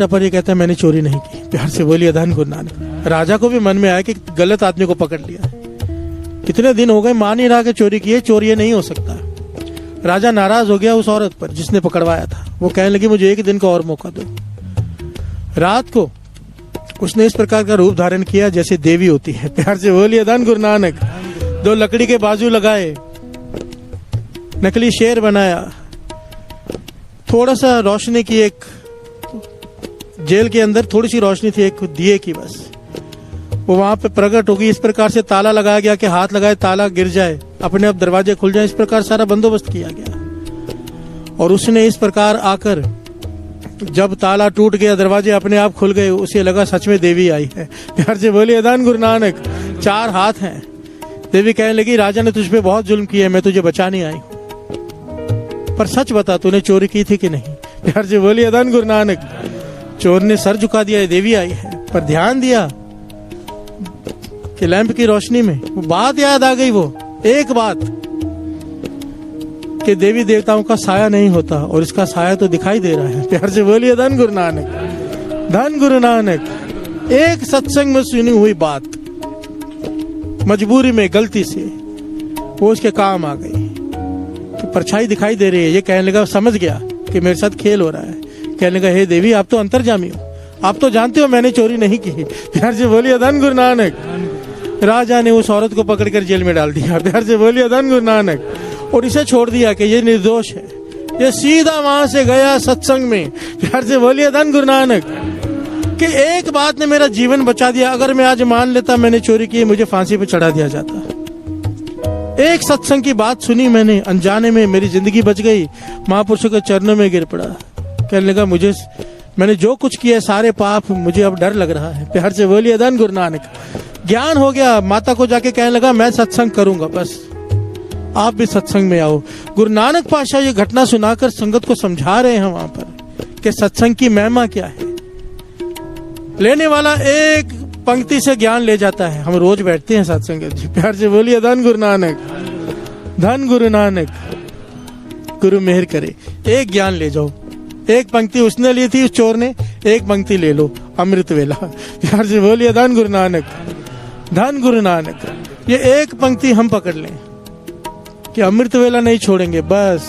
पर ये कहता है मैंने चोरी नहीं की। प्यार से बोलिए धन गुरु नानक। राजा को भी मन में आया कि गलत आदमी को पकड़ लिया, कितने दिन हो गए मान ही रहा कि चोरी की है, चोर ये नहीं हो सकता। राजा नाराज हो गया उस औरत पर जिसने पकड़वाया था। वो कहने लगी मुझे एक दिन का और मौका दो। रात को उसने इस प्रकार का रूप धारण किया जैसे देवी होती है। प्यार से बोलिए धन गुरु नानक। 2 लकड़ी के बाजू लगाए, नकली शेर बनाया, थोड़ा सा रोशनी की, एक जेल के अंदर थोड़ी सी रोशनी थी एक दिए की, बस वो वहां पे प्रकट होगी। इस प्रकार से ताला लगाया गया कि हाथ लगाए ताला गिर जाए, अपने आप दरवाजे खुल जाए। इस प्रकार सारा बंदोबस्त किया गया। और उसने इस प्रकार आकर जब ताला टूट गया, दरवाजे अपने आप खुल गए, उसे लगा सच में देवी आई है। प्यार से बोलिए धन गुरु नानक। 4 हाथ हैं। देवी कहने लगी राजा ने तुझ पे बहुत जुल्म किया, मैं तुझे बचाने आई हूं, पर सच बता तूने चोरी की थी कि नहीं। प्यार से बोलिए धन गुरु नानक। चोर ने सर झुका दिया, देवी आई है, पर ध्यान दिया कि लैंप की रोशनी में वो बात याद आ गई, वो एक बात कि देवी देवताओं का साया नहीं होता और इसका साया तो दिखाई दे रहा है। प्यार से बोलिए धन गुरु नानक। धन गुरु नानक। एक सत्संग में सुनी हुई बात मजबूरी में गलती से वो उसके काम आ गई, तो परछाई दिखाई दे रही है। ये कहने लगा, समझ गया कि मेरे साथ खेल हो रहा है। कहने लगा हे देवी आप तो अंतर्जामी हो, आप तो जानते हो मैंने चोरी नहीं की। प्यार से बोलिए धन गुरु नानक। राजा ने उस औरत को पकड़कर जेल में डाल दिया। प्यार से बोलिए धन गुरु नानक। और इसे छोड़ दिया कि ये निर्दोष है। ये सीधा वहां से गया सत्संग में। प्यार से बोलिए धन गुरु नानक। कि एक बात ने मेरा जीवन बचा दिया। अगर मैं आज मान लेता मैंने चोरी की, मुझे फांसी पे चढ़ा दिया जाता। एक सत्संग की बात सुनी मैंने, अनजाने में मेरी जिंदगी बच गई। महापुरुषों के चरणों में गिर पड़ा। कहने लगा मुझे मैंने जो कुछ किया सारे पाप, मुझे अब डर लग रहा है। प्यार से बोलिए धन गुरु नानक। ज्ञान हो गया, माता को जाके कहने लगा मैं सत्संग करूंगा, बस आप भी सत्संग में आओ। गुरु नानक पातशाह ये घटना सुनाकर संगत को समझा रहे हैं वहां पर कि सत्संग की महिमा क्या है। लेने वाला एक पंक्ति से ज्ञान ले जाता है। हम रोज बैठते हैं सत्संग जी। प्यार से बोलिए धन गुरु नानक, धन गुरु नानक। गुरु मेहर करे, एक ज्ञान ले जाओ। एक पंक्ति उसने ली थी, उस चोर ने, एक पंक्ति ले लो, अमृत वेला। प्यार से बोलिए धन गुरु नानक, धन गुरु नानक। ये एक पंक्ति हम पकड़ लें कि अमृत वेला नहीं छोड़ेंगे, बस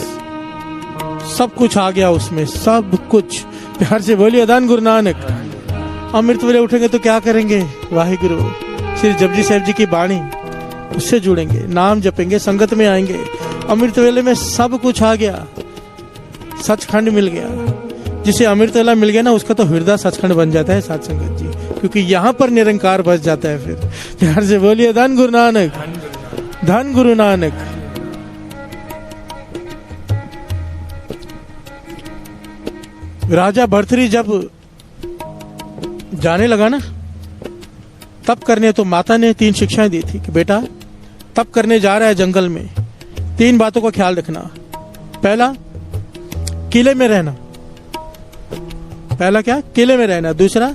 सब कुछ आ गया उसमें, सब कुछ। प्यार से बोलिए धन गुरु नानक। अमृत वेले उठेंगे तो क्या करेंगे? वाहिगुरु श्री जपजी साहिब जी की बाणी, उससे जुड़ेंगे, नाम जपेंगे, संगत में आएंगे। अमृत वेले में सब कुछ आ गया, सचखंड मिल गया। जिसे अमृत वेला मिल गया ना, उसका तो हृदय सचखंड बन जाता है साथ संगत जी, क्योंकि यहाँ पर निरंकार बस जाता है। फिर प्यार से बोलिए धन गुरु नानक, धन गुरु नानक। राजा भर्तृहरि जब जाने लगा ना तप करने, तो माता ने 3 शिक्षाएं दी थी कि बेटा तप करने जा रहा है जंगल में, 3 बातों का ख्याल रखना। पहला, किले में रहना। पहला क्या? किले में रहना। दूसरा,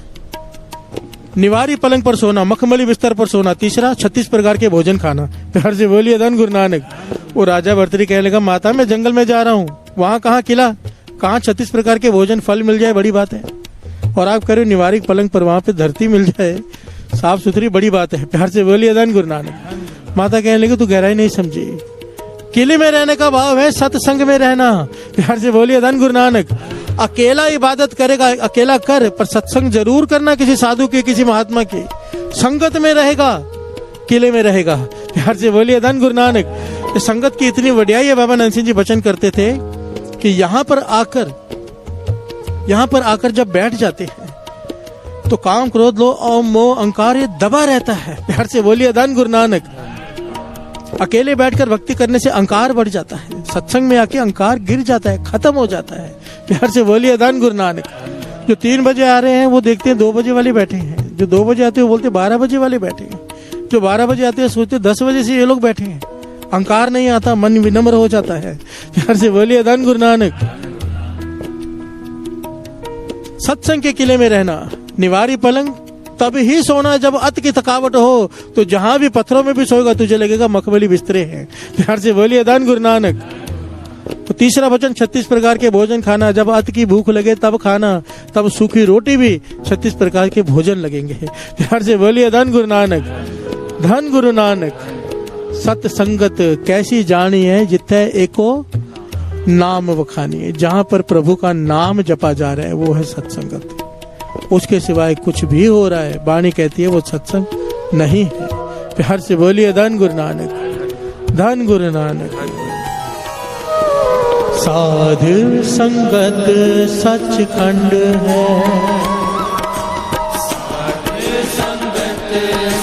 निवारी पलंग पर सोना, मखमली बिस्तर पर सोना। तीसरा, 36 प्रकार के भोजन खाना। प्यार से बोलिए धन गुरु नानक। वो राजा भर्तृहरि कहने लगा माता मैं जंगल में जा रहा हूँ, वहां कहाँ किला, कहाँ 36 प्रकार के भोजन फल मिल जाए, बड़ी बात है। और आप कह रहे हो निवारी पलंग पर, वहां पे धरती मिल जाए साफ सुथरी, बड़ी बात है। प्यार से बोलिए धन गुरु नानक। माता कहने लगी तू गहराई नहीं समझी, किले में रहने का भाव है सत्संग में रहना। प्यार से बोलिए धन गुरु नानक। अकेला इबादत करेगा, अकेला कर, पर सत्संग जरूर करना, किसी साधु के, किसी महात्मा के संगत में रहेगा, किले में रहेगा। प्यार से बोलिए धन गुरु नानक। संगत की इतनी वडियाई है, बाबा नंद सिंह जी वचन करते थे कि यहाँ पर आकर जब बैठ जाते हैं तो काम, क्रोध, लोभ और मोह, अहंकार ये दबा रहता है। प्यार से बोलिए धन गुरु नानक। अकेले बैठकर भक्ति करने से अहंकार बढ़ जाता है, सत्संग में आके अहंकार गिर जाता है, खत्म हो जाता है। प्यार से बोलिए धन गुरु नानक। जो 3 बजे आ रहे हैं वो देखते हैं 2 बजे वाले बैठे हैं, जो 2 बजे आते हैं वो बोलते 12 बजे वाले बैठे हैं, जो 12 बजे आते हैं सोचते 10 बजे से ये लोग बैठे हैं। अहंकार नहीं आता, मन विनम्र हो जाता है। प्यार से बोलिए धन गुरु नानक। सत्संग के किले में रहना, निवारी पलंग तब ही सोना जब अत की थकावट हो, तो जहां भी पत्थरों में भी सोएगा तुझे लगेगा मखमली बिस्तरे हैं। प्यार से बोलिए धन गुरु नानक। तो तीसरा वचन, 36 प्रकार के भोजन खाना, जब अत की भूख लगे तब खाना, तब सूखी रोटी भी 36 प्रकार के भोजन लगेंगे। प्यार से बोलिए धन गुरु नानक, धन गुरु नानक। सत्संगत कैसी जानी है, जिथे एको नाम वखानी है। जहां पर प्रभु का नाम जपा जा रहा है वो है सत्संगत। उसके सिवाय कुछ भी हो रहा है, वाणी कहती है वो सत्संग नहीं है। प्यार से बोलिए धन गुरु नानक, धन गुरु नानक। साधु संगत सचखंड है, साधु संगत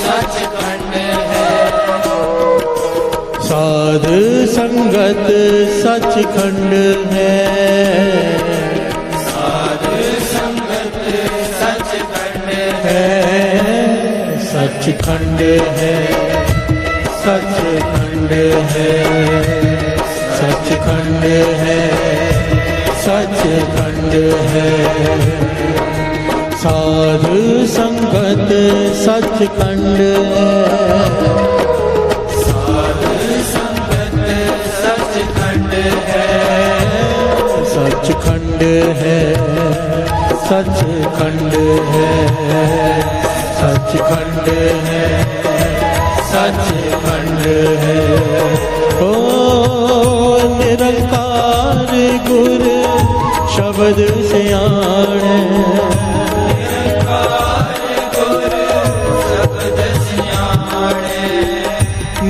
सचखंड है, साधु संगत सचखंड है, साधु संगत सचखंड है, सचखंड है, सचखंड है, सचखंड है, सचखंड है। साधु संगत सचखंड है, सचखंड है, सचखंड है, सचखंड है, सचखंड है, सचखंड है। ओ निरंकार गुर शब्द सियाणे,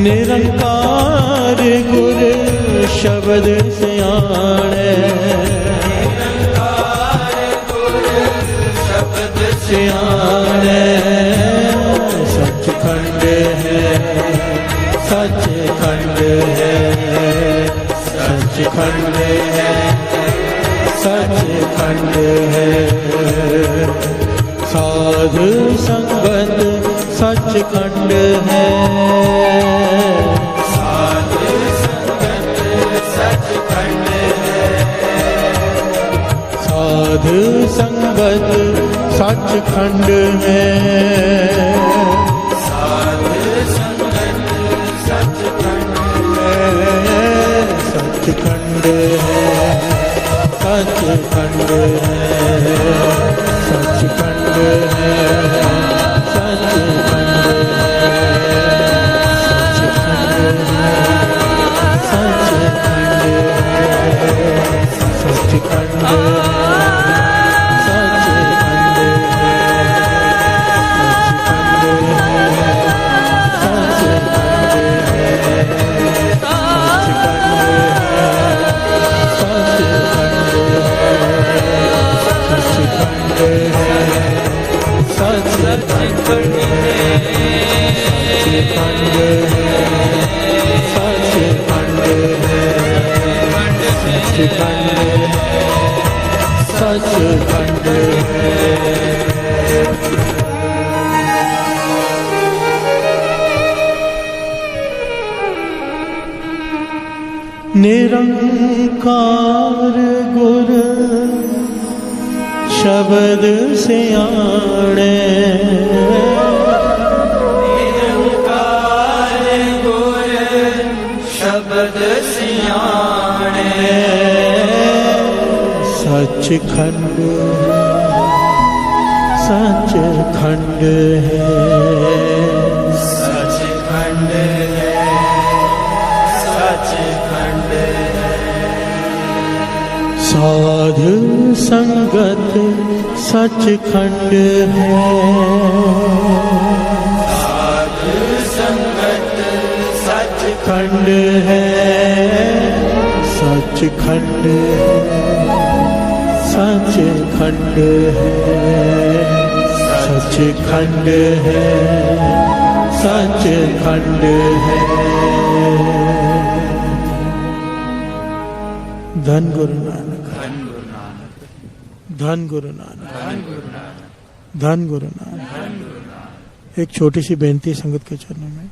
निरंकार गुर शब्द सियाणे, सियाणे। सचखंड है, सचखंड है, सचखंड है, सचखंड है। सचखंड है। साधु संगत सचखंड है। साधु संगत सचखंड है। साधु संगत सचखंड है। सचखंड है। सचखंड है। सचखंड है। सचखंड निरंकार गुर शब्द सियाणे। निरंकार गुर शब्द सियाणे। सचखंड सचखंड है। सचखंड है। सचखंड है। साधु संगत सचखंड है। साधु संगत खंड है। सचखंड सचखंड है। सचखंड है। सचखंड है। धन गुरु नानक। धन गुरु नानक। धन गुरु नानक। एक छोटी सी बेनती संगत के चरणों में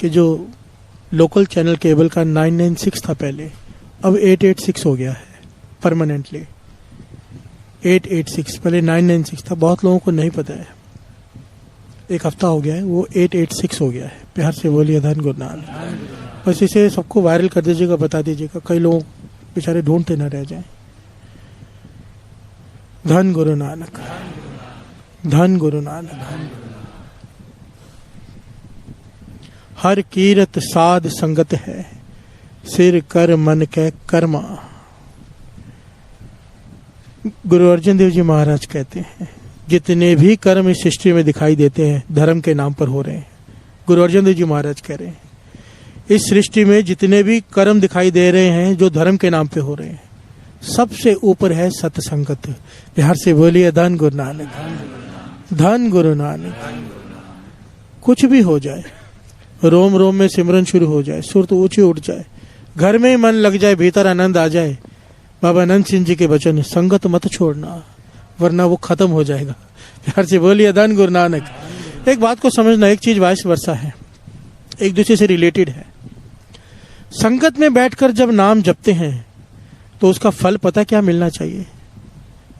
कि जो लोकल चैनल केबल का 996 था पहले, अब 886 हो गया है परमानेंटली। 886 पहले 996 था, बहुत लोगों को नहीं पता है। एक हफ्ता हो गया है, वो 886 हो गया है। प्यार से बोलिए धन गुरु नानक। बस इसे सबको वायरल कर दीजिएगा, बता दीजिएगा, कई लोग बेचारे ढूंढते ना रह जाएं। धन गुरु नानक। धन गुरु नानक। हर कीरत साध संगत है, सिर कर मन के कर्मा। गुरु अर्जन देव जी महाराज कहते हैं जितने भी कर्म इस सृष्टि में दिखाई देते हैं धर्म के नाम पर हो रहे हैं। गुरु अर्जन देव जी महाराज कह रहे हैं इस सृष्टि में जितने भी कर्म दिखाई दे रहे हैं जो धर्म के नाम पे हो रहे हैं, सबसे ऊपर है सत्संगत। बिहार से बोलिए धन गुरु नानक। धन गुरु नानक। कुछ भी हो जाए, रोम रोम में सिमरन शुरू हो जाए, सुर तो ऊंची उठ जाए, घर में ही मन लग जाए, भीतर आनंद आ जाए, बाबा नंद सिंह जी के वचन, संगत मत छोड़ना वरना वो खत्म हो जाएगा। प्यार से बोलिए धन गुरु नानक। एक बात को समझना, एक चीज वाइस वर्षा है, एक दूसरे से रिलेटेड है। संगत में बैठकर जब नाम जपते हैं तो उसका फल पता क्या मिलना चाहिए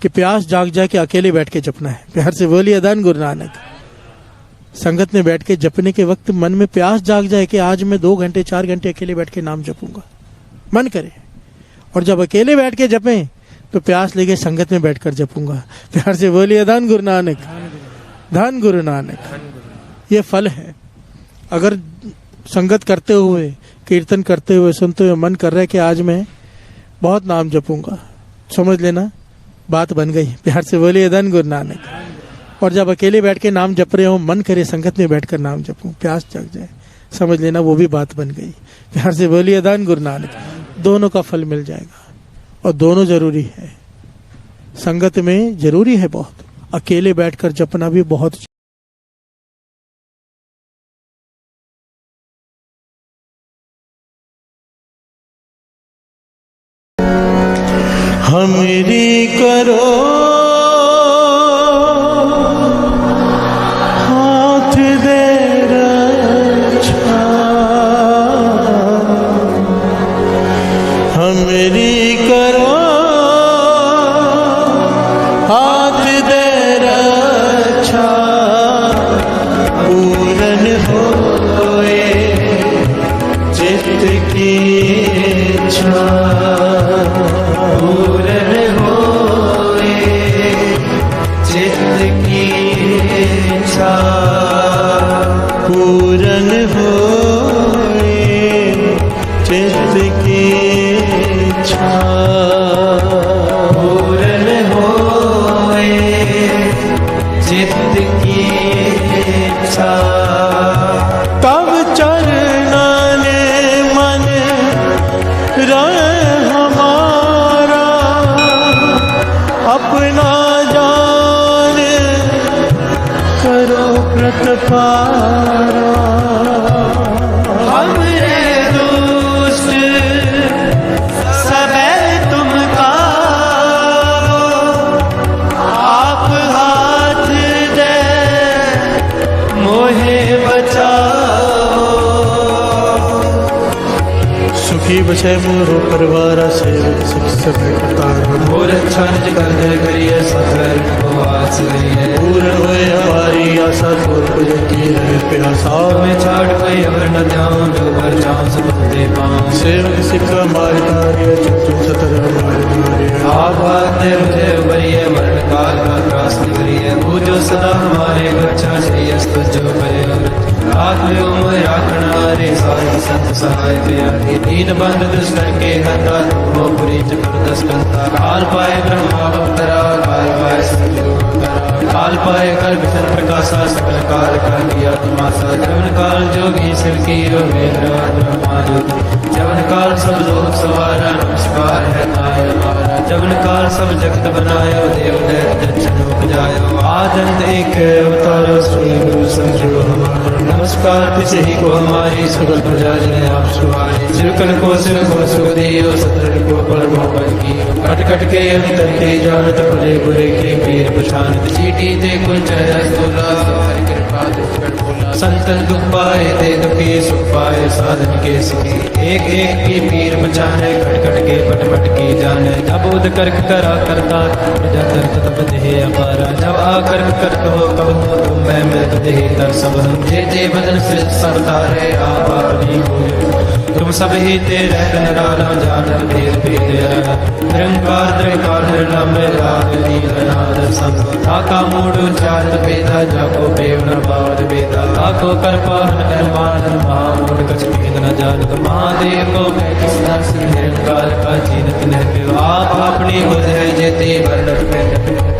कि प्यास जाग जाए कि अकेले बैठ के जपना है। प्यार से बोलिए धन गुरु नानक। संगत में बैठ के जपने के वक्त मन में प्यास जाग जाए कि आज मैं 2 घंटे 4 घंटे अकेले बैठ के नाम जपूंगा, मन करे। और जब अकेले बैठ के जपें तो प्यास लगे संगत में बैठकर जपूंगा। प्यार से बोलिए धन गुरु नानक। धन गुरु नानक। ये फल है। अगर संगत करते हुए, कीर्तन करते हुए, सुनते हुए मन कर रहा है कि आज मैं बहुत नाम जपूंगा, समझ लेना बात बन गई। प्यार से बोलिए धन गुरु नानक। और जब अकेले बैठ के नाम जप रहे हो, मन करे संगत में बैठकर नाम जपूं, प्यास जग जाए, समझ लेना वो भी बात बन गई। प्यार से बोलिए धन गुरु नानक। दोनों का फल मिल जाएगा और दोनों जरूरी है। संगत में जरूरी है बहुत, अकेले बैठकर जपना भी बहुत। हमरी करो हाथ मेरी करो हाथ दे रक्षा पूरन होए चित्त की इच्छा पूरन होए चित्त की इच्छा पूरन होए चित्त की इच्छा पूरन होए चित्त की इच्छा तब चरना ने मन रहे हमारा अपना जान करो प्रतिपारा हमरे दुष्ट सबे तुम कारो आप हाथ दे मोहे बचाओ सुखी बचे मोरो परिवार सेवक सिख सब करतार मोर अच्छा निज कर करिए सफर को आस करिए पूर्ण हुए हमारी आशा छोड़ पुज की है प्यासा में छाड़ कोई अवर न जाऊं जो भर जाऊं सब दे पाऊं सेवक सिख हमारे कार्य चतुर सतर हमारे कार्य आप आते मुझे उबरिए मरण काल का त्रास करिए पूजो सदा हमारे बच्चा श्रेयस तुझो करे रात में उम्र राखना रे सारी संत सहाय दया दीन बंद दुष्ट के हता हो पुरी जबरदस्त कंता काल पाए ब्रह्मा अवतरा काल पाए काल पाए कर विष्णु प्रकाशा सकल काल का किया तमाशा जवन काल जोगी शिव की ब्रह्मा ज्योति जवन काल सब लोग सवारा नमस्कार है नाय हमारा जवन काल सब जगत बनायो देव दैत्य दक्षिण उपजायो आदंत एक अवतारो श्री गुरु समझो हमारा नमस्कार तिसे ही को हमारी सकल प्रजा जने आप सुहारे सिरकल को सिर को सुख दियो सतर को पर भोपन की कट कट के अंतर के जानत भले बुरे के पीर पछानत चीटी दे कुल चेहरा स्तुला हरि कृपा दुष्ट बोला संतन दुख पाए दे दुखी सुख पाए साधन के सुखी एक एक की पीर पछाने कट कट के पट पट की जाने जब उद करक करा करता प्रजा तरत तब देह अपारा जब आ करक करत हो कब हो तुम मैं देह तर सब हम जे बदन से सब तारे आप अपनी हो तुम सब ही तेरे नराला जानत भेद भेद निरंकार निरंकार निर्लम राग नीलनाद संग आका मूढ़ चारत भेदा जाको पेव न बावद भेदा आको करपाहन अनुमान महामूढ़ कछ भेद न जानत महादेव को मैं किस दर्श निरंकार का जीनत नहीं आप अपनी बुध है जेते वर्णत में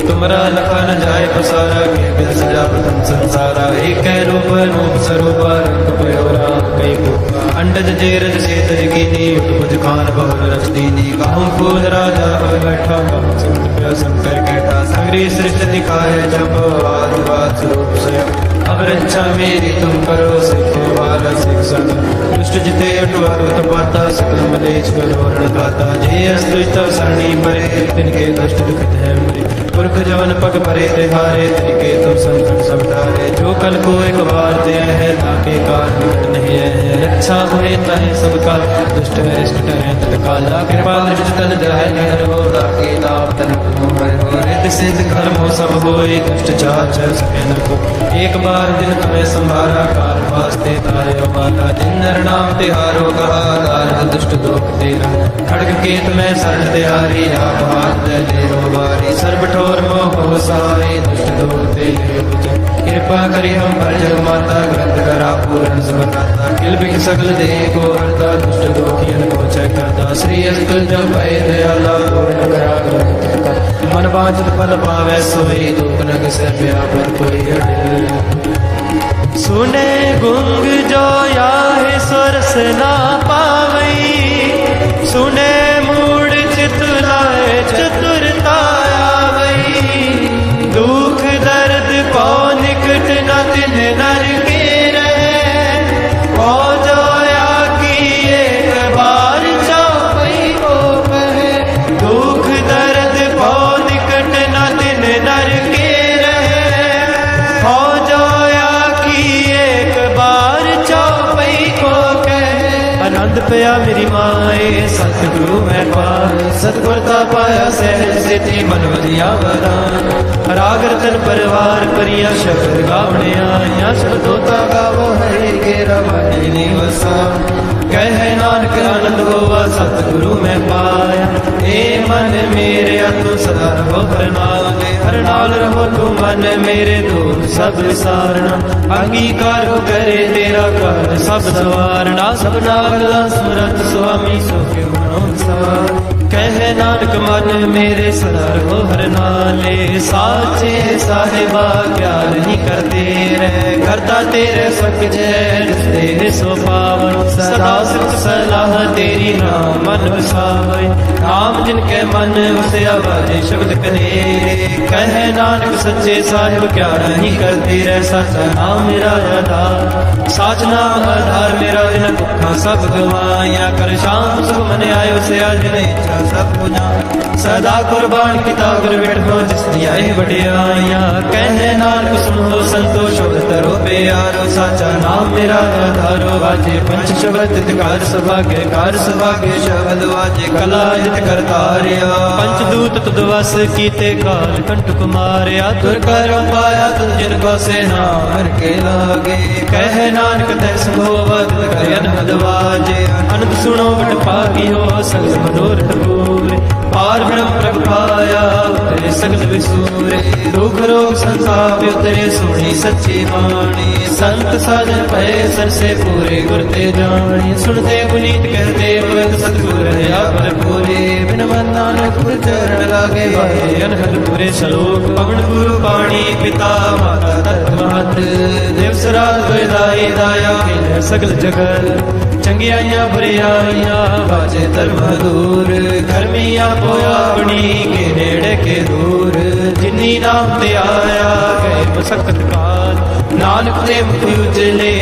तुमरा लखा न जाए पसारा के बिन सजा प्रथम संसारा एक रूप रूप स्वरूप रंग पयोरा कई को अंडज जेरज सेतज कीनी उठ खान बहुल रच दीनी कहूँ फूल राजा हो बैठा कहूँ संत प्रिय शंकर कहता संग्री सृष्टि दिखाए जब आदिवाद स्वरूप से अब रक्षा मेरी तुम करो सिखो वाला शिक्षक दुष्ट जिते अटवारुत पाता सकल मलेश करो रणदाता जय अस्तुत सरणी परे तिनके दुष्ट दुखित है मरे पुरख जवन पग परे तिहारे तिनके तुम संकट सब टारे जो कल को एक बार दे है ताके काल निकट नहीं है रक्षा हुए तहे सबका दुष्ट है इष्ट है तत्काल कृपा दृष्टि तन जाए नर हो ताके ताप तन को हो रित सिद्ध कर्म हो सब होए दुष्ट चाह चल सके न को एक बार दिन तुम्हें संभारा काल वास्ते तारे माता जिन नर नाम तिहारो कहा दार दुष्ट दोख तेरा खड़ग केत में शरण तिहारी आप हाथ दे ले बारी सर्व ठोर मोह हो सहाय दुष्ट दोख तेरे कृपा करी हम पर जग माता ग्रंथ करा पूर्ण समताता किल बिख सकल देह को हरता दुष्ट दोखियन को चय करता श्री अस्तुल जब भय दयाला पूर्ण करा ग्रंथ का मन वांछित फल पावे सोई दुख नग से व्यापर कोई अड़े सुने गुंग जो याहे सुरस ना पावई सुने मूड चितलाए चतुरता आवई दुख दर्द को निकट न दिन नर के रहे ओ जो या की एक बार चौपई को कहे दुख दर्द को निकट न दिन नर के रहे ओ जो आनंद पया मेरी माए सतगुरु मैं पाया सतगुरता पाया सहज सिद्धि मन वधिया वरान राग रतन परिवार परिया शब्द गावने आया शब्दोता गावो हरि केरा मन निवसा कह नानक आनंद होवा सतगुरु मैं पाया ए मन मेरे तू सदा रहो हर नाल रहो तू मन मेरे दूर सब सारना अंगीकार हो करे तेरा कर सब सवारना सब नागला सुरत स्वामी सो क्यों अनुसार कह नानक मन मेरे सदा रहो हर नाले साचे साहिबा क्या नहीं करते रह करता तेरे सक जय तेरे सो पावन सदा सिख सलाह तेरी नाम मन वसावे नाम जिनके मन वसया बाजे शब्द करे कह नानक सच्चे साहिब क्या नहीं करते रह सचा नाम मेरा आधार साच नाम आधार मेरा दिन दुखा सब गवाया कर शाम सुख मन आयो से आज नहीं सब पुना सदा कुर्बान किता गुर बैठो जिसकी आए बढ़िया कह नानक सुनो संतोष तरो प्यारो साचा नाम मेरा आधारो वाजे पंच शब्द कार सभाग्य शब्द वाजे कला हित करतारिया पंचदूत तुद वस कीते काल कंठ कुमारिया तुर कर पाया तुम जिनको से नाम के लागे कह नानक तैस भोवत कयन हदवाजे अनंत सुनो बट पागी हो सगल मनोरथ पूरे पार ब्रह्म प्रभ पाया उतरे सगल विसूरे दुख रोग संताप उतरे सुनी सच्ची वाणी संत साजन पए सर से पूरे गुरते जानी सुनते पुनीत कहते पवित्र सतगुर या पर पूरे बिन मन नानक गुर चरण लागे भाए अनहद पूरे श्लोक पवन गुरु पाणी पिता माता तत्व महत देव सराज वेदाई दाया खेल सगल जगत चंगियाइयां बुरियाइयां बाजे धर्म दूर धर्मिया पोया बनी के नेड़े के दूर जिन्नी नाम ते आया गए मसकत काल नानक ने मुख उजले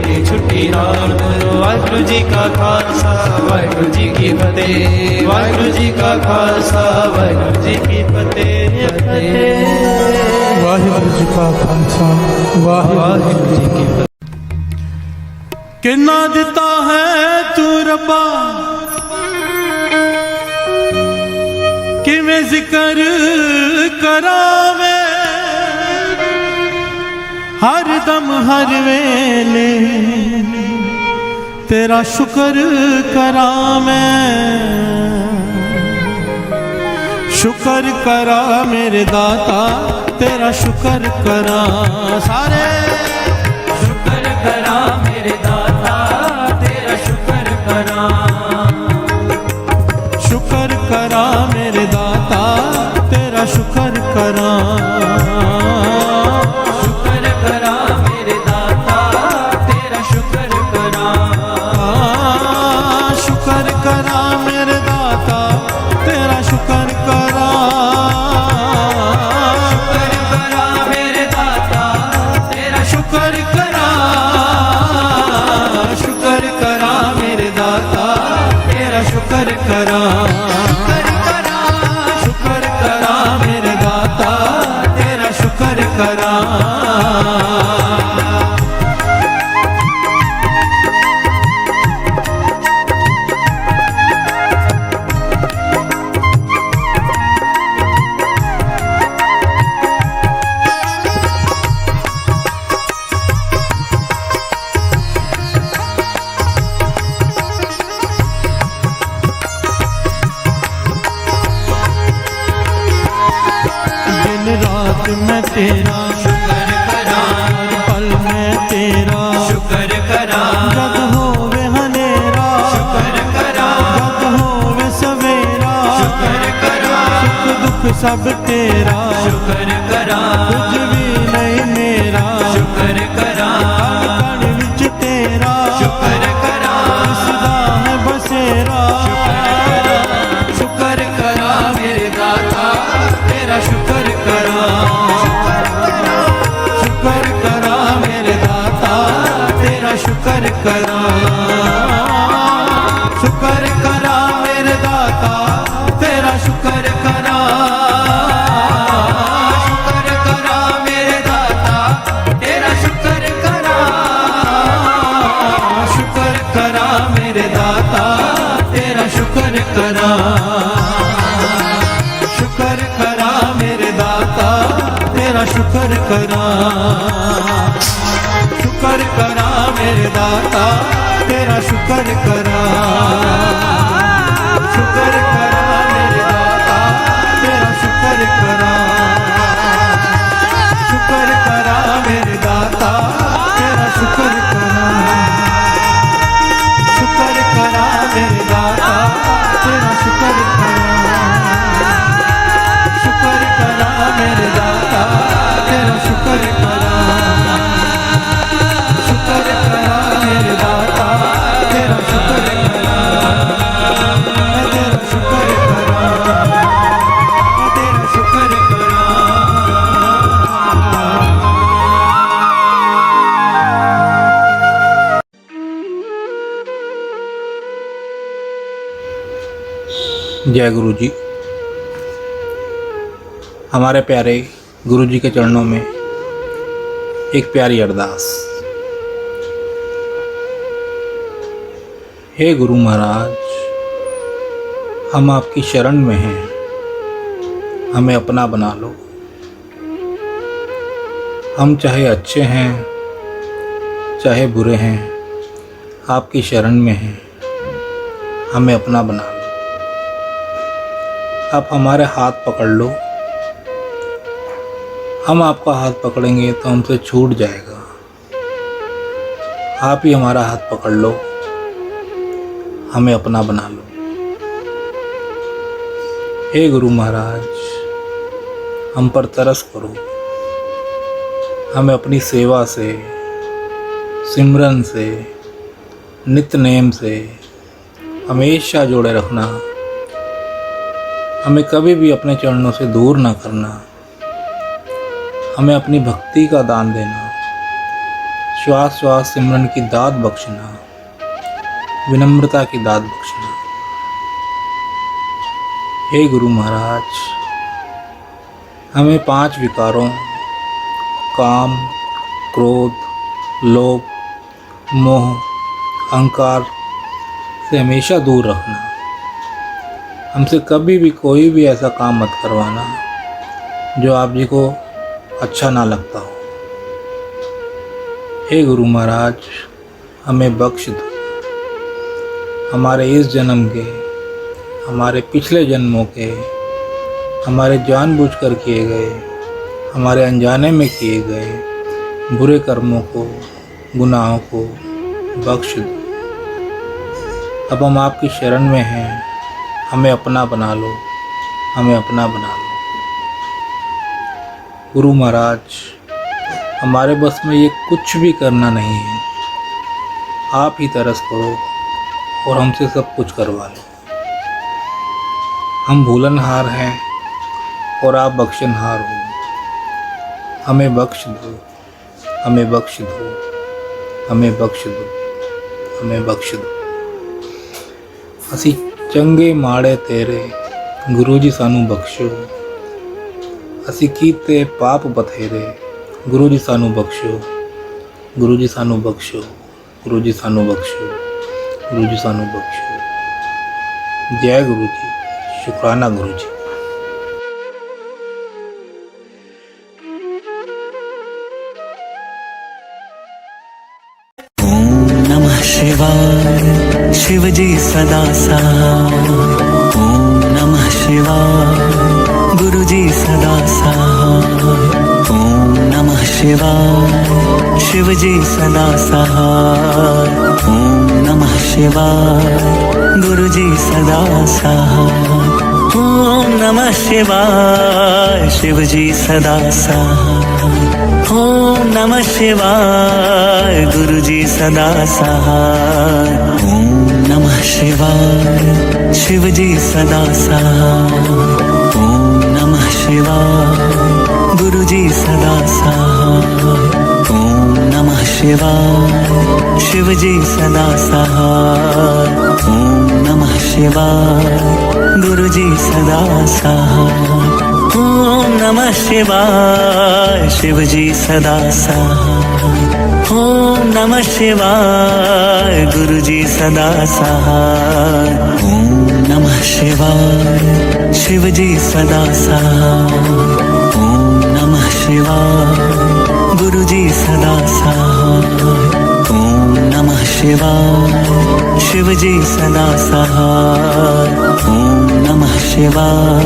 के छुट्टी नाम वाहिगुरु जी का खालसा वाहिगुरु जी की फतेह वाहिगुरु जी का खालसा वाहिगुरु जी की फतेह वाहिगुरु जी का खालसा वाहिगुरु जी की फतेह किन्ना दिता है तू रब्बा किवें जिक्र करावे हर दम हर वेले तेरा शुक्र करा मैं शुक्र करा मेरे दाता तेरा शुक्र करा सारे शुक्र करा मेरे दाता तेरा शुक्र करा शुक्र करा मेरे दाता तेरा शुक्र करा शुक्र करा मेरे दाता तेरा शुक्र करा शुक्र करा मेरे दाता तेरा शुक्र करा शुक्र करा मेरे दाता तेरा शुक्र करा शुक्र करा मेरे दाता तेरा शुक्र करा शुक्र करा मेरे दाता तेरा शुक्र करा रात में तेरा शुक्र करा पल में तेरा शुक्र करा जग होवे हनेरा शुक्र करा जग होवे सवेरा शुक्र करा सुख दुख सब तेरा शुक्र करा कुछ भी नहीं मेरा शुक्र करा कण विच तेरा शुक्र करा सदा है बसेरा शुक्र करा मेरे दाता तेरा शुक्र करा शुक्र करा मेरे दाता तेरा शुक्र करा शुक्र करा मेरे दाता तेरा शुक्र करा शुक्र करा शुक्र करा मेरे दाता तेरा शुक्र करा, शुक्र करा मेरे दाता तेरा शुक्र करा, शुक्र करा मेरे दाता तेरा शुक्र करा, शुक्र करा मेरे दाता तेरा शुक्र करा, शुक्र करा मेरे दाता तेरा शुक्र करा, शुक्र करा मेरे दाता तेरा शुक्र करा, शुक्र करा मेरे दाता तेरा शुक्र करा, मैं तेरा शुक्र करा, मैं तेरा शुक्र करा। जय गुरु जी। हमारे प्यारे गुरु जी के चरणों में एक प्यारी अरदास। हे गुरु महाराज, हम आपकी शरण में हैं, हमें अपना बना लो। हम चाहे अच्छे हैं चाहे बुरे हैं, आपकी शरण में हैं, हमें अपना बना लो। आप हमारे हाथ पकड़ लो, हम आपका हाथ पकड़ेंगे तो हमसे छूट जाएगा। आप ही हमारा हाथ पकड़ लो, हमें अपना बना लो। हे गुरु महाराज, हम पर तरस करो, हमें अपनी सेवा से, सिमरन से, नित्य नेम से हमेशा जोड़े रखना। हमें कभी भी अपने चरणों से दूर ना करना। हमें अपनी भक्ति का दान देना, श्वास श्वास सिमरन की दात बख्शना, विनम्रता की दात बख्शना। हे गुरु महाराज, हमें 5 विकारों काम, क्रोध, लोभ, मोह, अहंकार से हमेशा दूर रखना। हमसे कभी भी कोई भी ऐसा काम मत करवाना जो आप जी को अच्छा ना लगता हो। हे गुरु महाराज, हमें बख्श दो। हमारे इस जन्म के, हमारे पिछले जन्मों के, हमारे जानबूझकर किए गए, हमारे अनजाने में किए गए बुरे कर्मों को, गुनाहों को बख्श दो। अब हम आपकी शरण में हैं, हमें अपना बना लो, हमें अपना बना लो। गुरु महाराज, हमारे बस में ये कुछ भी करना नहीं है। आप ही तरस करो और हमसे सब कुछ करवा लो। हम भूलनहार हैं और आप बख्शनहार हो। हमें बख्श दो, हमें बख्श दो, हमें बख्श दो, हमें बख्श दो। असी चंगे माड़े तेरे गुरु जी सानू बख्शो। असी कीते पाप बथेरे गुरु जी सानू बख्शो, गुरु जी सानू बख्शो, गुरु जी सानू बख्शो, गुरु जी सानू बख्शो। जय गुरु जी, शुक्राना गुरु जी। ओम नमः शिवाय, शिव जी सदा सहाय। ओम नमः शिवाय, गुरु जी सदा सहाय। ओम नमः शिवाय, शिव जी सदा सहाय। ओम नमः शिवाय, गुरु जी सदा सहाय। ओम नमः शिवाय, शिव जी सदा सहाय। ओम नमः शिवाय, गुरु जी सदा सहाय। ओम नमः शिवाय, शिव जी सदा सहाय। ओम नमः शिवाय, गुरु जी सदा सहाय। ओम नमः शिवाय, शिव जी सदा सहाय। ओम नमः शिवाय, गुरु जी सदा सहाय। ओम नमः शिवाय, शिव जी सदा सहाय। ओम नमः शिवाय गुरु जी सदा सहाय। ओम नमः शिवाय शिव जी सदा सहाय। ओम नमः शिवाय गुरु जी सदा सहाय। ओम नमः शिवाय शिव जी सदा सहाय। ओम नमः शिवाय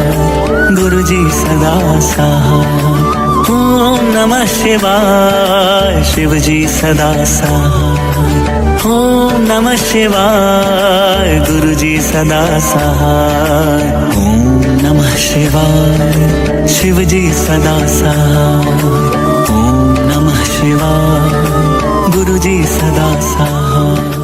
गुरु जी सदा सहाय। ओम नमः शिवाय शिव जी सदा सहाय। ओम नमः शिवाय गुरु जी सदा सहाय। ओम नमः शिवाय शिव जी सदा सहाय। ओम नमः शिवाय गुरु जी सदा सहाय।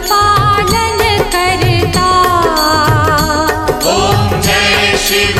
पालन करता। ओम जय शिव